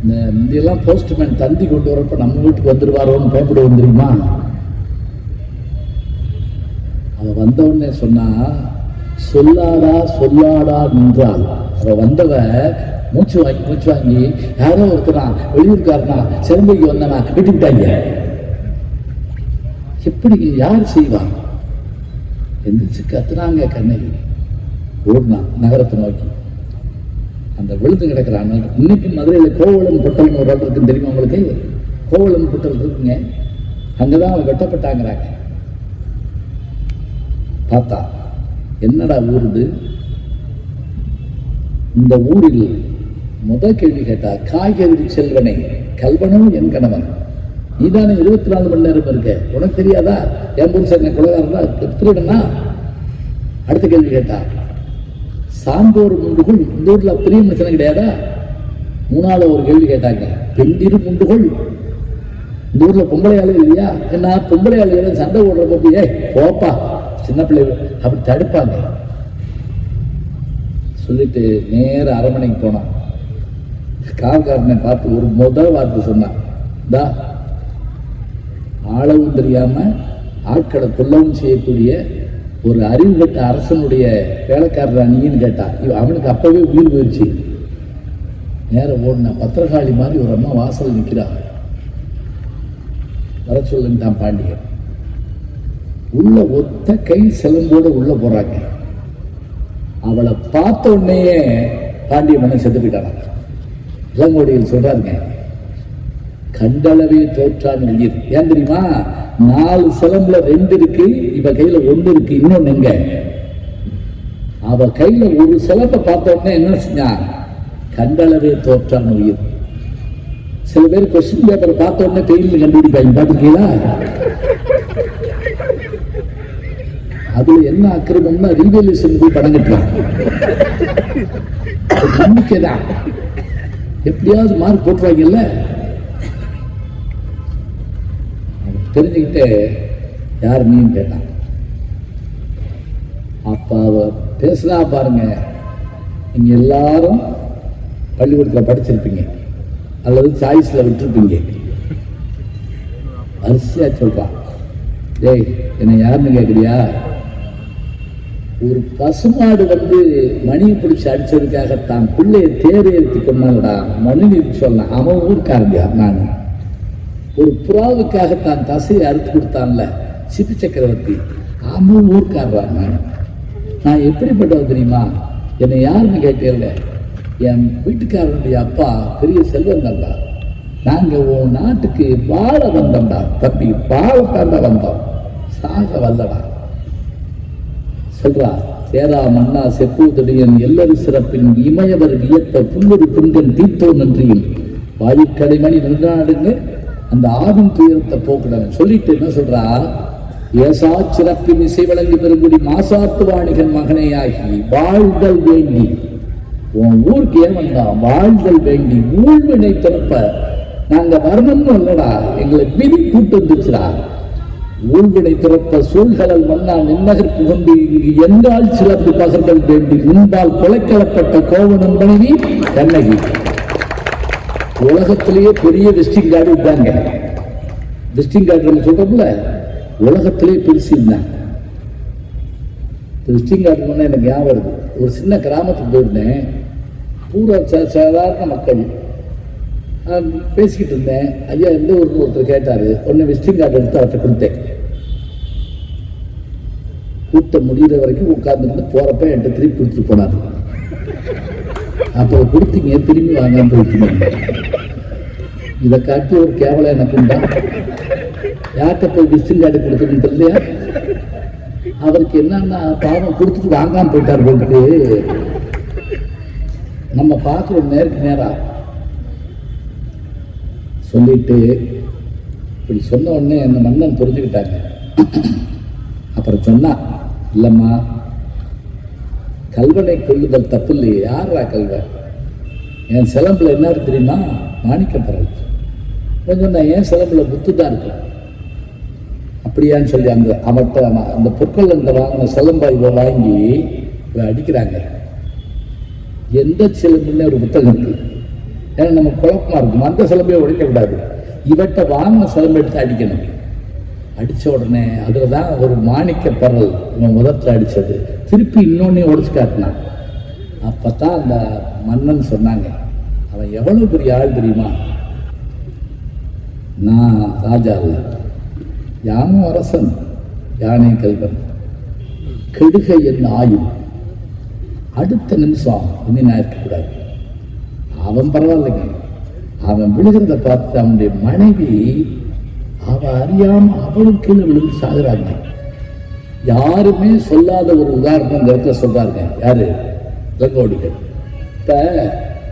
இந்த முந்தியெல்லாம் போஸ்ட்மேன் தந்தி கொண்டு வரப்ப நம்ம வீட்டுக்கு வந்துடுவாரோன்னு பயப்படுவோம் தெரியுமா? அவ வந்த உடனே சொன்னா, சொல்லாடா சொல்லாடா நின்றாள். அவ வந்தவ மூச்சு வாங்கி யாரோ ஒருத்தனா வெளியூர்காரனா சிறம்பைக்கு வந்தனா விட்டு விட்டாங்க. எப்படி யார் செய்வா? எந்திரிச்சு கத்துனாங்க கண்ணகி. ஓடுனா நகரத்தை நோக்கி. அந்த விழுந்து கிடக்கிறான். இன்னைக்கு மதுரையில் கோவலன் புட்டல்னு ஒரு இடம் இருக்குன்னு தெரியுமா உங்களுக்கு? கோவலன் புட்டல் இருக்குங்க, அங்கதான் அவங்க வெட்டப்பட்டாங்கிறாங்க. பார்த்தா என்னடா ஊருது? இந்த ஊரில் முதல் கேள்வி கேட்டா, காய்கறி செல்வனை கல்வனும் என் கணவன், நீதானே 24 மணி நேரம் இருக்க, உனக்கு தெரியாதா என் புருஷன் கொலைகாரனா திருடனா? அடுத்த கேள்வி கேட்டா, சான்றோர் முண்டுகள் இந்த ஊர்ல பெரிய மனுஷன் கிடையாதா? 3வது ஒரு கேள்வி கேட்டாங்க, பெண்டிரு முண்டுகள் இந்த ஊர்ல பொம்பளை ஆளு இல்லையா? என்ன பொம்பளை ஆளு சண்டை ஓடுற போது, ஏ போப்பா சின்ன பிள்ளை அப்படி தடுப்பாங்க. சொல்லிட்டு நேர அரண்மனைக்கு போனான். காவல்காரனை பார்த்து ஒரு முதல் வார்த்தை சொன்னான், தா ஆளவும் தெரியாம ஆட்களை கொல்லவும் செய்யக்கூடிய ஒரு அறிவு கட்ட அரசனுடைய வேலைக்காரர் அணின்னு கேட்டான். அவனுக்கு அப்பவே உயிர் போயிடுச்சு. நேரம் ஓடின பத்திரகாளி மாதிரி ஒரு அம்மா வாசல் நிற்கிறா. வர சொல்லுன்ட்டான் பாண்டியன். உள்ள ஒத்த கை சிலம்போடு உள்ள போறாங்க. அவளை பார்த்த உடனேயே பாண்டிய மன்னன் செத்து போயிட்டான். இளங்கோடிகள் சொல்றாருங்க, கண்டளவே தோற்றான் உயிர். ஏன் தெரியுமா? 4 சிலம்புல 2 இருக்கு, இவ கையில 1 இருக்கு, இன்னொன்னு எங்க? அவ கையில ஒரு சிலம்பை பார்த்த உடனே என்ன செஞ்சான்? கண்டளவே தோற்றான் உயிர். சில பேர் கொஸ்டின் பேப்பரை பார்த்த உடனே பெயில் கண்டுபிடிப்பாங்க, பார்த்துருக்கீங்களா? அதுல என்ன அக்கிரமம்னா ரீவேல்யூஷன் போய் படம் கட்டுறான். நம்பிக்கைதான், எப்படியாவது மார்க் போட்டுருவாங்கல்ல. தெரிஞ்சுக்கிட்டு யார் நீன்னு கேட்டான். அப்ப அவ பேசுறா பாருங்க, நீங்க எல்லாரும் பள்ளிக்கூடத்தில் படிச்சிருப்பீங்க அல்லது சாய்ஸ்ல விட்டுருப்பீங்க. வரிசையா சொல்றான், டேய் என்ன யாருன்னு கேட்குறியா? ஒரு பசுமாடு மணியை பிடிச்சி அடிச்சதுக்காக தான் பிள்ளைய தேர் ஏற்றி கொண்டாங்கடா மனுநீதி சொன்னான். அவன் ஊருக்காரங்க. நான் ஒரு புறாவுக்காக தான் தசையை அறுத்து கொடுத்தான்ல சிப்பி சக்கரவர்த்தி, அவன் ஊருக்காரன். நான் எப்படிப்பட்டவன் தெரியுமா? என்னை யாருன்னு கேட்டேன்ல, என் வீட்டுக்காரனுடைய அப்பா பெரிய செல்வம் தான்டா. நாங்கள் உன் நாட்டுக்கு வாழ வந்தோம்டா தம்பி, வாழத்தாண்டா வந்தோம், சாக வல்லடா. சொல்றா, சேரா மன்னா செப்பூதடியன் எல்லரு சிறப்பின் இமயவர் வியப்ப புல்லொரு புண்கன் தீர்த்தோ நன்றியும் வாயுக்கடைமணி நின்றாடுங்க அந்த ஆவின் துயரத்தை போக்குறாங்க. சொல்லிட்டு என்ன சொல்றா, ஏசா சிறப்பின் இசை வழங்கி பெருங்குடி மாசாத்து வாணிகன் மகனையாகி வாழ்தல் வேண்டி. உன் ஊருக்கு ஏன் வந்தா? வாழ்தல் வேண்டி. ஊழ்வினை திறப்ப நாங்க வரணும்னு இல்லடா, எங்களை விதி கூட்டு வந்துச்சுடா. ஊழ்வினை திறப்ப சூழ்கடல் மன்னா நின்னகர் புகுந்து இங்கு எங்கால் சிறப்பு பகர்கள் வேண்டி முன்பால் கொலைக்களப்பட்ட கோவணன் மனைவி கண்ணகி. உலகத்திலேயே பெரிய விசிட்டிங் கார்டு இருந்தாங்க. விசிட்டிங் கார்டு சொல்றோம்ல, உலகத்திலேயே பெருசு இருந்தாங்க. விசிட்டிங் கார்டு எனக்கு ஞாபகம் வருது. ஒரு சின்ன கிராமத்துக்கு போயிருந்தேன். பூரா சாதாரண மக்கள். பேசிக்கிட்டு இருந்தேன். ஐயா எந்த ஊருக்கு ஒருத்தர் கேட்டாரு. ஒன்று விசிட்டிங் கார்டு எடுத்து அவர்கிட்ட கொடுத்தேன். கூட்டம் முடிகிற வரைக்கும் உட்கார்ந்துருந்து போறப்ப என்கிட்ட திருப்பி கொடுத்துட்டு போனார். அப்போ கொடுத்தீங்க, திரும்பி வாங்காம போயிட்டீங்க. இதை காட்டி ஒரு கேவலம் எனக்கு உண்டா? யார்கிட்ட போய் விசிட்டிங் கார்டு கொடுக்குறதுன்னு தெரியலையா? அவருக்கு என்னன்னா பாவம் கொடுத்துட்டு வாங்காம போயிட்டார் போட்டு. நம்ம பார்க்குறோம் நேருக்கு நேரா. சொல்லிட்டு இப்படி சொன்ன உடனே அந்த மன்னன் புரிஞ்சுக்கிட்டாங்க. அப்புறம் சொன்னா, இல்லம்மா கல்வனை கொள்ளுதல் தப்பு இல்லையே. யாரா கல்வன்? என் சிலம்புல என்ன இருக்கு தெரியுமா? மாணிக்கப்பரல். கொஞ்சம் நான் என் சிலம்புல புத்து தான் இருக்கு. அப்படியான்னு சொல்லி அந்த அவட்ட அந்த பொற்கள் அந்த வாங்கின சிலம்பா இவ வாங்கி இவ அடிக்கிறாங்க. எந்த சிலம்புன்னு ஒரு புத்தகம் இருக்கு. ஏன்னா நம்ம குழப்பமா இருக்கும். அந்த சிலம்பையை உடைக்க கூடாது. இவட்ட வாங்கின சிலம்பை எடுத்து அடிக்கணும். அடித்த உடனே அதில் தான் ஒரு மாணிக்க பரல் இவன் முதத்தில் அடித்தது. திருப்பி இன்னொன்னே உடைச்சு காட்டினான். அப்போ தான் அந்த மன்னன் சொன்னாங்க, அவன் எவ்வளோ பெரிய ஆள் தெரியுமா? நான் ராஜா இல்லை, யானும் அரசன், யானை கல்வன், கெடுக என் ஆயுள். அடுத்த நிமிஷம் இனி நான் இருக்கக்கூடாது. அவன் பரவாயில்லைங்க. அவன் விழுகிறத பார்த்து அவனுடைய மனைவி அவ அறியாம அவளுக்கு கீழே விழுந்து சாகுறாங்க. யாருமே சொல்லாத ஒரு உதாரணம் இந்த இடத்துல சொல்றாங்க. யாரு? இளங்கோடிகள். இப்ப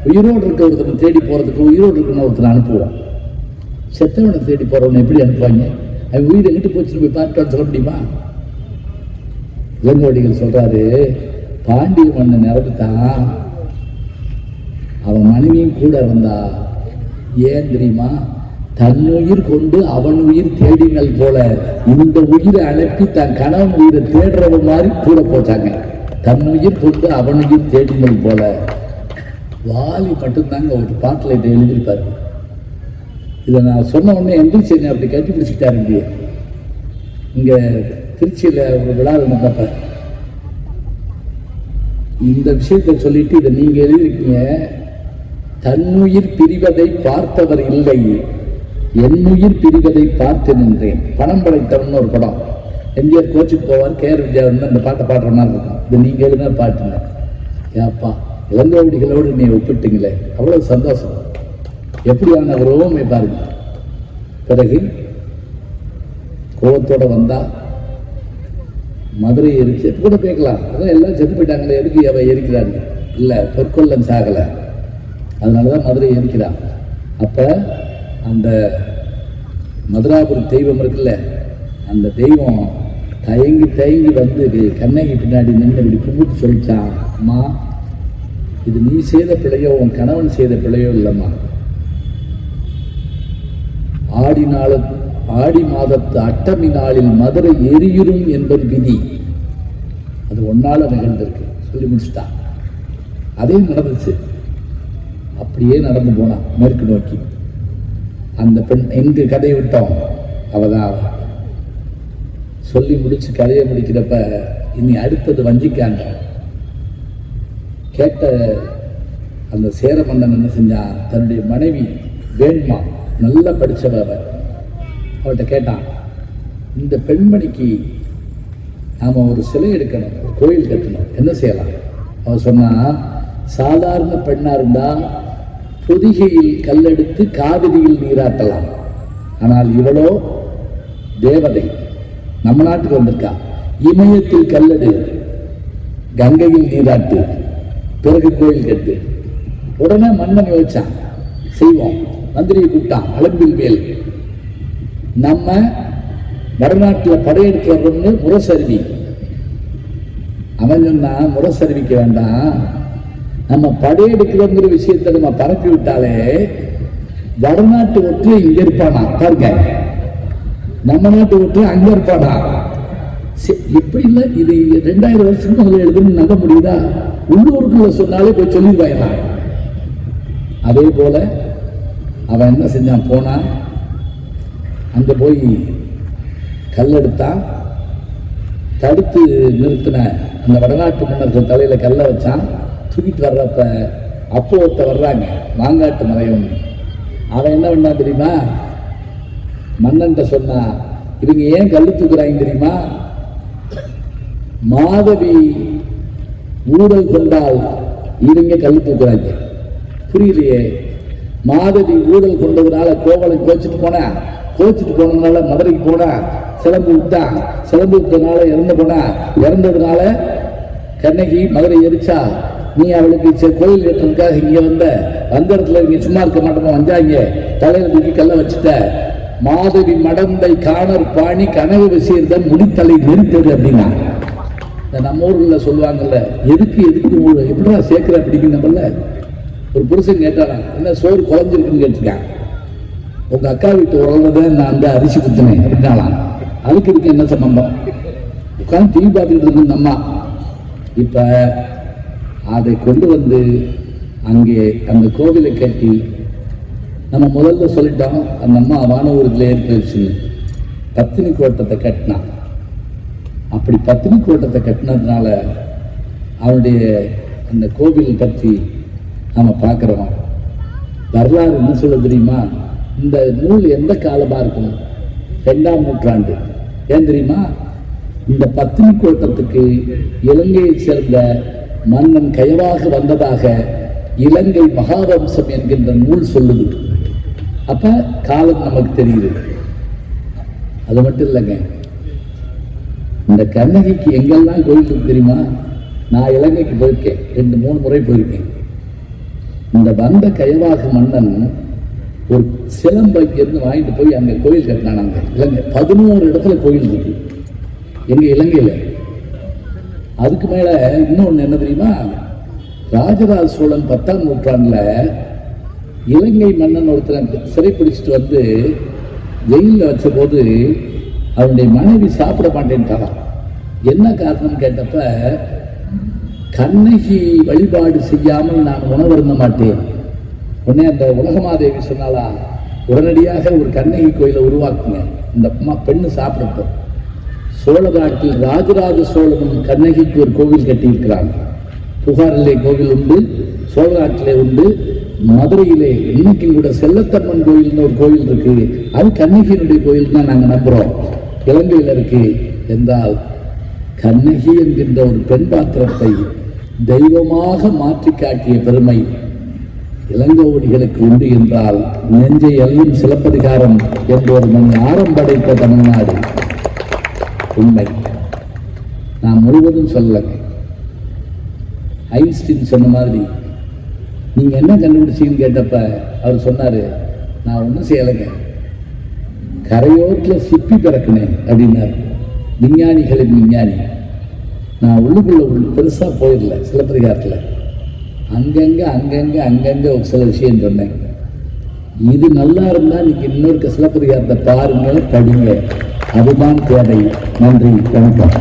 உயிரோடு இருக்க ஒருத்தனை தேடி போறதுக்கு உயிரோடு இருக்கணும் ஒருத்தனை அனுப்புவான். செத்தவனை தேடி போறவனை எப்படி அனுப்புவாங்க? அவன் உயிர் எங்கிட்டு போச்சுன்னு போய் பார்த்தான்னு சொல்ல முடியுமா? இளங்கோடிகள் சொல்றாரு, பாண்டிய மன்னன் இறந்துட்டான், அவன் மனைவியும் கூட இருந்தா. ஏன் தெரியுமா? தன் உயிர் கொண்டு அவன் உயிர் தேடினல் போல இந்த உயிரை அனுப்பி தன் கணவன் உயிரை தேடுறவ மாதிரி கூட போச்சாங்க. தன்னுயிர் கொண்டு அவனுயிர் தேடுங்கள் போல. வாலி மட்டும்தாங்க ஒரு பாட்டில் இதை எழுதியிருப்பாரு. இதை நான் சொன்ன உடனே எந்திரிச்சு அப்படி கட்டி பிடிச்சிக்கிட்டாரு. இல்லையே இங்கே திருச்சியில் ஒரு விழா நடந்தப்ப இந்த விஷயத்தை சொல்லிட்டு இதை நீங்கள் எழுதியிருக்கீங்க. தன்னுயிர் பிரிவதை பார்த்தவர் இல்லை, என்னுயிர் பிரிவதை பார்த்து நின்றேன். பணம் படைத்தவன் ஒரு படம், எம்ஜிஆர் கோச்சுக்கு போவார், கேஆர் விஜயா வந்து அந்த பாட்டை பாடுற மாதிரி இருக்கும். இது நீங்கள் எழுதின பாட்டுங்க. ஏப்பா இளங்கோவடிகளோடு நீ ஒப்பிட்டீங்களே, அவ்வளோ சந்தோஷம். எப்படியான உறவுமே பாருங்க. பிறகு கோவத்தோட வந்தா மதுரை எரிச்சு கூட கேட்கலாம். அதான் எல்லாம் செத்து போயிட்டாங்களே, எதுக்கு அவ எரிக்கிறாங்க? இல்லை, பொற்கொள்ளன் சாகலை, அதனாலதான் மதுரை எரிக்கிறான். அப்ப அந்த மதுராபுரி தெய்வம் இருக்குல்ல, அந்த தெய்வம் தயங்கி தயங்கி வந்து கண்ணகி பின்னாடி நின்று இப்படி கும்பிட்டு சொல்லிச்சான், அம்மா இது நீ செய்த பிழையோ உன் கணவன் செய்த பிழையோ இல்லைம்மா, ஆடி மாதத்து அட்டமி நாளில் மதுரை எரியுறும் என்பது விதி. அது ஒன்னால நிகழ்ந்திருக்கு சொல்லி முடிச்சுட்டான். அதே நடந்துச்சு. அப்படியே நடந்து போனான் மேற்கு நோக்கி. அந்த பெண் எங்க கதையை விட்டோம், அவதான் சொல்லி முடிச்சு கதையை முடிக்கிறப்ப இனி அடுத்தது வஞ்சிக்காங்க. கேட்ட அந்த சேர மன்னன் என்ன செஞ்சான், தன்னுடைய மனைவி வேண்மா நல்லா படித்தவ, அவர்கிட்ட கேட்டான், இந்த பெண்மணிக்கு நாம் ஒரு சிலை எடுக்கணும், ஒரு கோயில் கட்டணும், என்ன செய்யலாம்? அவர் சொன்னா, சாதாரண பெண்ணாக இருந்தால் பொதிகையில் கல்லெடுத்து காவிரியில் நீராட்டலாம். ஆனால் இவளோ தேவதை, நம்ம நாட்டுக்கு வந்திருக்கா, இமயத்தில் கல்லெடு, கங்கையில் நீராட்டு, பிறகு கோயில் கட்டு. உடனே மன்னன் யோசிச்சான், செய்வோம். மந்திரியை கூப்பிட்டான், அளம்பில் வேல், நம்ம வடநாட்டில் படையெடுத்து வர்றோம்னு முரசருவி. அவன் சொன்னா, முரசருவிக்க வேண்டாம், நம்ம படையெடுக்கிறோங்கிற விஷயத்தை நம்ம பரப்பி விட்டாலே வடநாட்டு ஒற்று இங்க இருப்பானா பாருங்க, நம்ம நாட்டு ஒற்று அங்க இருப்பானா. எப்படி இல்லை, இது 2000 வருஷத்துக்கு முதல்ல எழுதுன்னு நம்ப முடியுதா? உள்ளூருக்குள்ள சொன்னாலே போய் சொல்லிடுவாயலாம். அதே போல அவன் என்ன செஞ்சான், போனா அங்க போய் கல்லெடுத்தான். தடுத்து நிறுத்தின அந்த வடநாட்டு மன்னர்கள் தலையில கல்லை வச்சான். தூக்கிட்டு வர்றப்ப அப்போ ஒருத்த வர்றாங்க, மாங்காட்டு மறையும். அவன் என்ன பண்ணா தெரியுமா, மன்னன்ட்ட சொன்னா, இவங்க ஏன் கல்லு தூக்குறாங்க தெரியுமா? மாதவி ஊழல் கொண்டால் இவங்க கல்லு தூக்குறாங்க. புரியலையே, மாதவி ஊழல் கொண்டதுனால கோவலன் கோச்சிட்டு போனதுனால மதுரைக்கு போனா, சிலம்பு விட்டான், சிலம்பு விட்டதுனால இறந்ததுனால கண்ணகி மதுரை எரிச்சா. நீ அவளுக்கு கோயில் கட்டுறதுக்காக இங்க வந்த இடத்துல இங்க சும்மா இருக்க மாட்டோமா, வந்தாங்க, தலையில தூக்கி கல்ல வச்சுட்ட. மாதவி மடந்தை காணர் பாணி கனவு விஷயத்தான் முடித்தலை நெறித்தது அப்படின்னா. நம்ம ஊர்ல சொல்லுவாங்கல்ல, எதுக்கு எப்படிதான் சேர்க்கிற அப்படிங்க. நம்மள ஒரு புருஷன் கேட்டானா, என்ன சோறு குழஞ்சிருக்குன்னு கேட்டுருக்கான். உங்க அக்கா வீட்டு உறவுதான் நான் அந்த அரிசி குத்துனேன் அப்படின்னாலாம். அதுக்கு இதுக்கு என்ன சம்பந்தம்? உட்காந்து டிவி பார்த்துக்கிட்டு இருக்கு அம்மா. இப்ப அதை கொண்டு வந்து அங்கே அந்த கோவிலை கட்டி, நம்ம முதல்ல சொல்லிட்டோம், அந்த அம்மா வானூரத்தில் ஏற்படுச்சுன்னு பத்தினி கோட்டத்தை கட்டினான். அப்படி பத்தினி கோட்டத்தை கட்டினதுனால அவனுடைய அந்த கோவில் பற்றி நம்ம பார்க்குறோம். வரலாறு என்ன சொல்ல தெரியுமா? இந்த நூல் எந்த காலமாக இருக்கும்? 2ஆம் நூற்றாண்டு. ஏன் தெரியுமா? இந்த பத்தினி கோட்டத்துக்கு இலங்கையை சேர்ந்த மன்னன் கயவாக வந்ததாக இலங்கை மகாவம்சம் என்கின்ற நூல் சொல்லுது. அப்ப காலம் நமக்கு தெரியுது. அது மட்டும் இல்லைங்க, இந்த கண்ணகிக்கு எங்கெல்லாம் கோயில் தெரியுமா? நான் இலங்கைக்கு போயிருக்கேன், 2-3 முறை போயிருக்கேன். இந்த வந்த கயவாக மன்னன் ஒரு சிலம்பை இருந்து வாங்கிட்டு போய் அங்க கோயில் கட்டினாங்க. இலங்கை 11 இடத்துல கோயில் இருக்கு எங்க இலங்கையில. அதுக்கு மேல இன்னொன்னு என்ன தெரியுமா? ராஜராஜ சோழன் 10ஆம் நூற்றாண்டுல இலங்கை மன்னன் ஒருத்தர் சிறைப்பிடிச்சிட்டு வந்து ஜெயிலில் வச்ச போது அவனுடைய மனைவி சாப்பிட மாட்டேன்ட்டாராம். என்ன காரணம் கேட்டப்ப, கண்ணகி வழிபாடு செய்யாமல் நான் உணவருந்த மாட்டேன். உடனே அந்த உலகமாதேவி சொன்னாலா, உடனடியாக ஒரு கண்ணகி கோயிலை உருவாக்குங்க, இந்த பெண்ணு சாப்பிடட்டும். சோழ நாட்டில் ராஜராஜ சோழனும் கண்ணகிக்கு ஒரு கோவில் கட்டியிருக்கிறாங்க. புகாரிலே கோவில் உண்டு, சோழ நாட்டிலே உண்டு, மதுரையிலே இன்னைக்கும் கூட செல்லத்தம்மன் கோயில்னு ஒரு கோயில் இருக்கு. அது கண்ணகியினுடைய கோயில் தான் நாங்கள் நம்புறோம். இலங்கையில் இருக்கு என்றால் கண்ணகி என்கின்ற ஒரு பெண் பாத்திரத்தை தெய்வமாக மாற்றி காட்டிய பெருமை இளங்கோவடிகளுக்கு உண்டு என்றால் நெஞ்சை அள்ளும் சிலப்பதிகாரம் என்ற ஒரு மணி ஆரம் படைத்த தமிழ்நாடு. உண்மை நான் முழுவதும் சொல்லலைங்க. ஐன்ஸ்டீன் சொன்ன மாதிரி நீங்க என்ன கண்டுபிடிச்சீங்கன்னு கேட்டப்ப அவர் சொன்னாரு, நான் ஒன்றும் செய்யலைங்க, கரையோட்டில் சிப்பி பிறக்கினேன் அப்படின்னாரு. விஞ்ஞானிகளின் விஞ்ஞானி. நான் உள்ளுக்குள்ள பெருசாக போயிடல. சிலப்பதிகாரத்தில் அங்கங்கே ஒரு சில விஷயம் சொன்னேன். இது நல்லா இருந்தால் இன்னைக்கு இன்னொரு சிலப்பதிகாரத்தை பாருங்க, படிங்க. அதுதான் தேவை. நன்றி, வணக்கம்.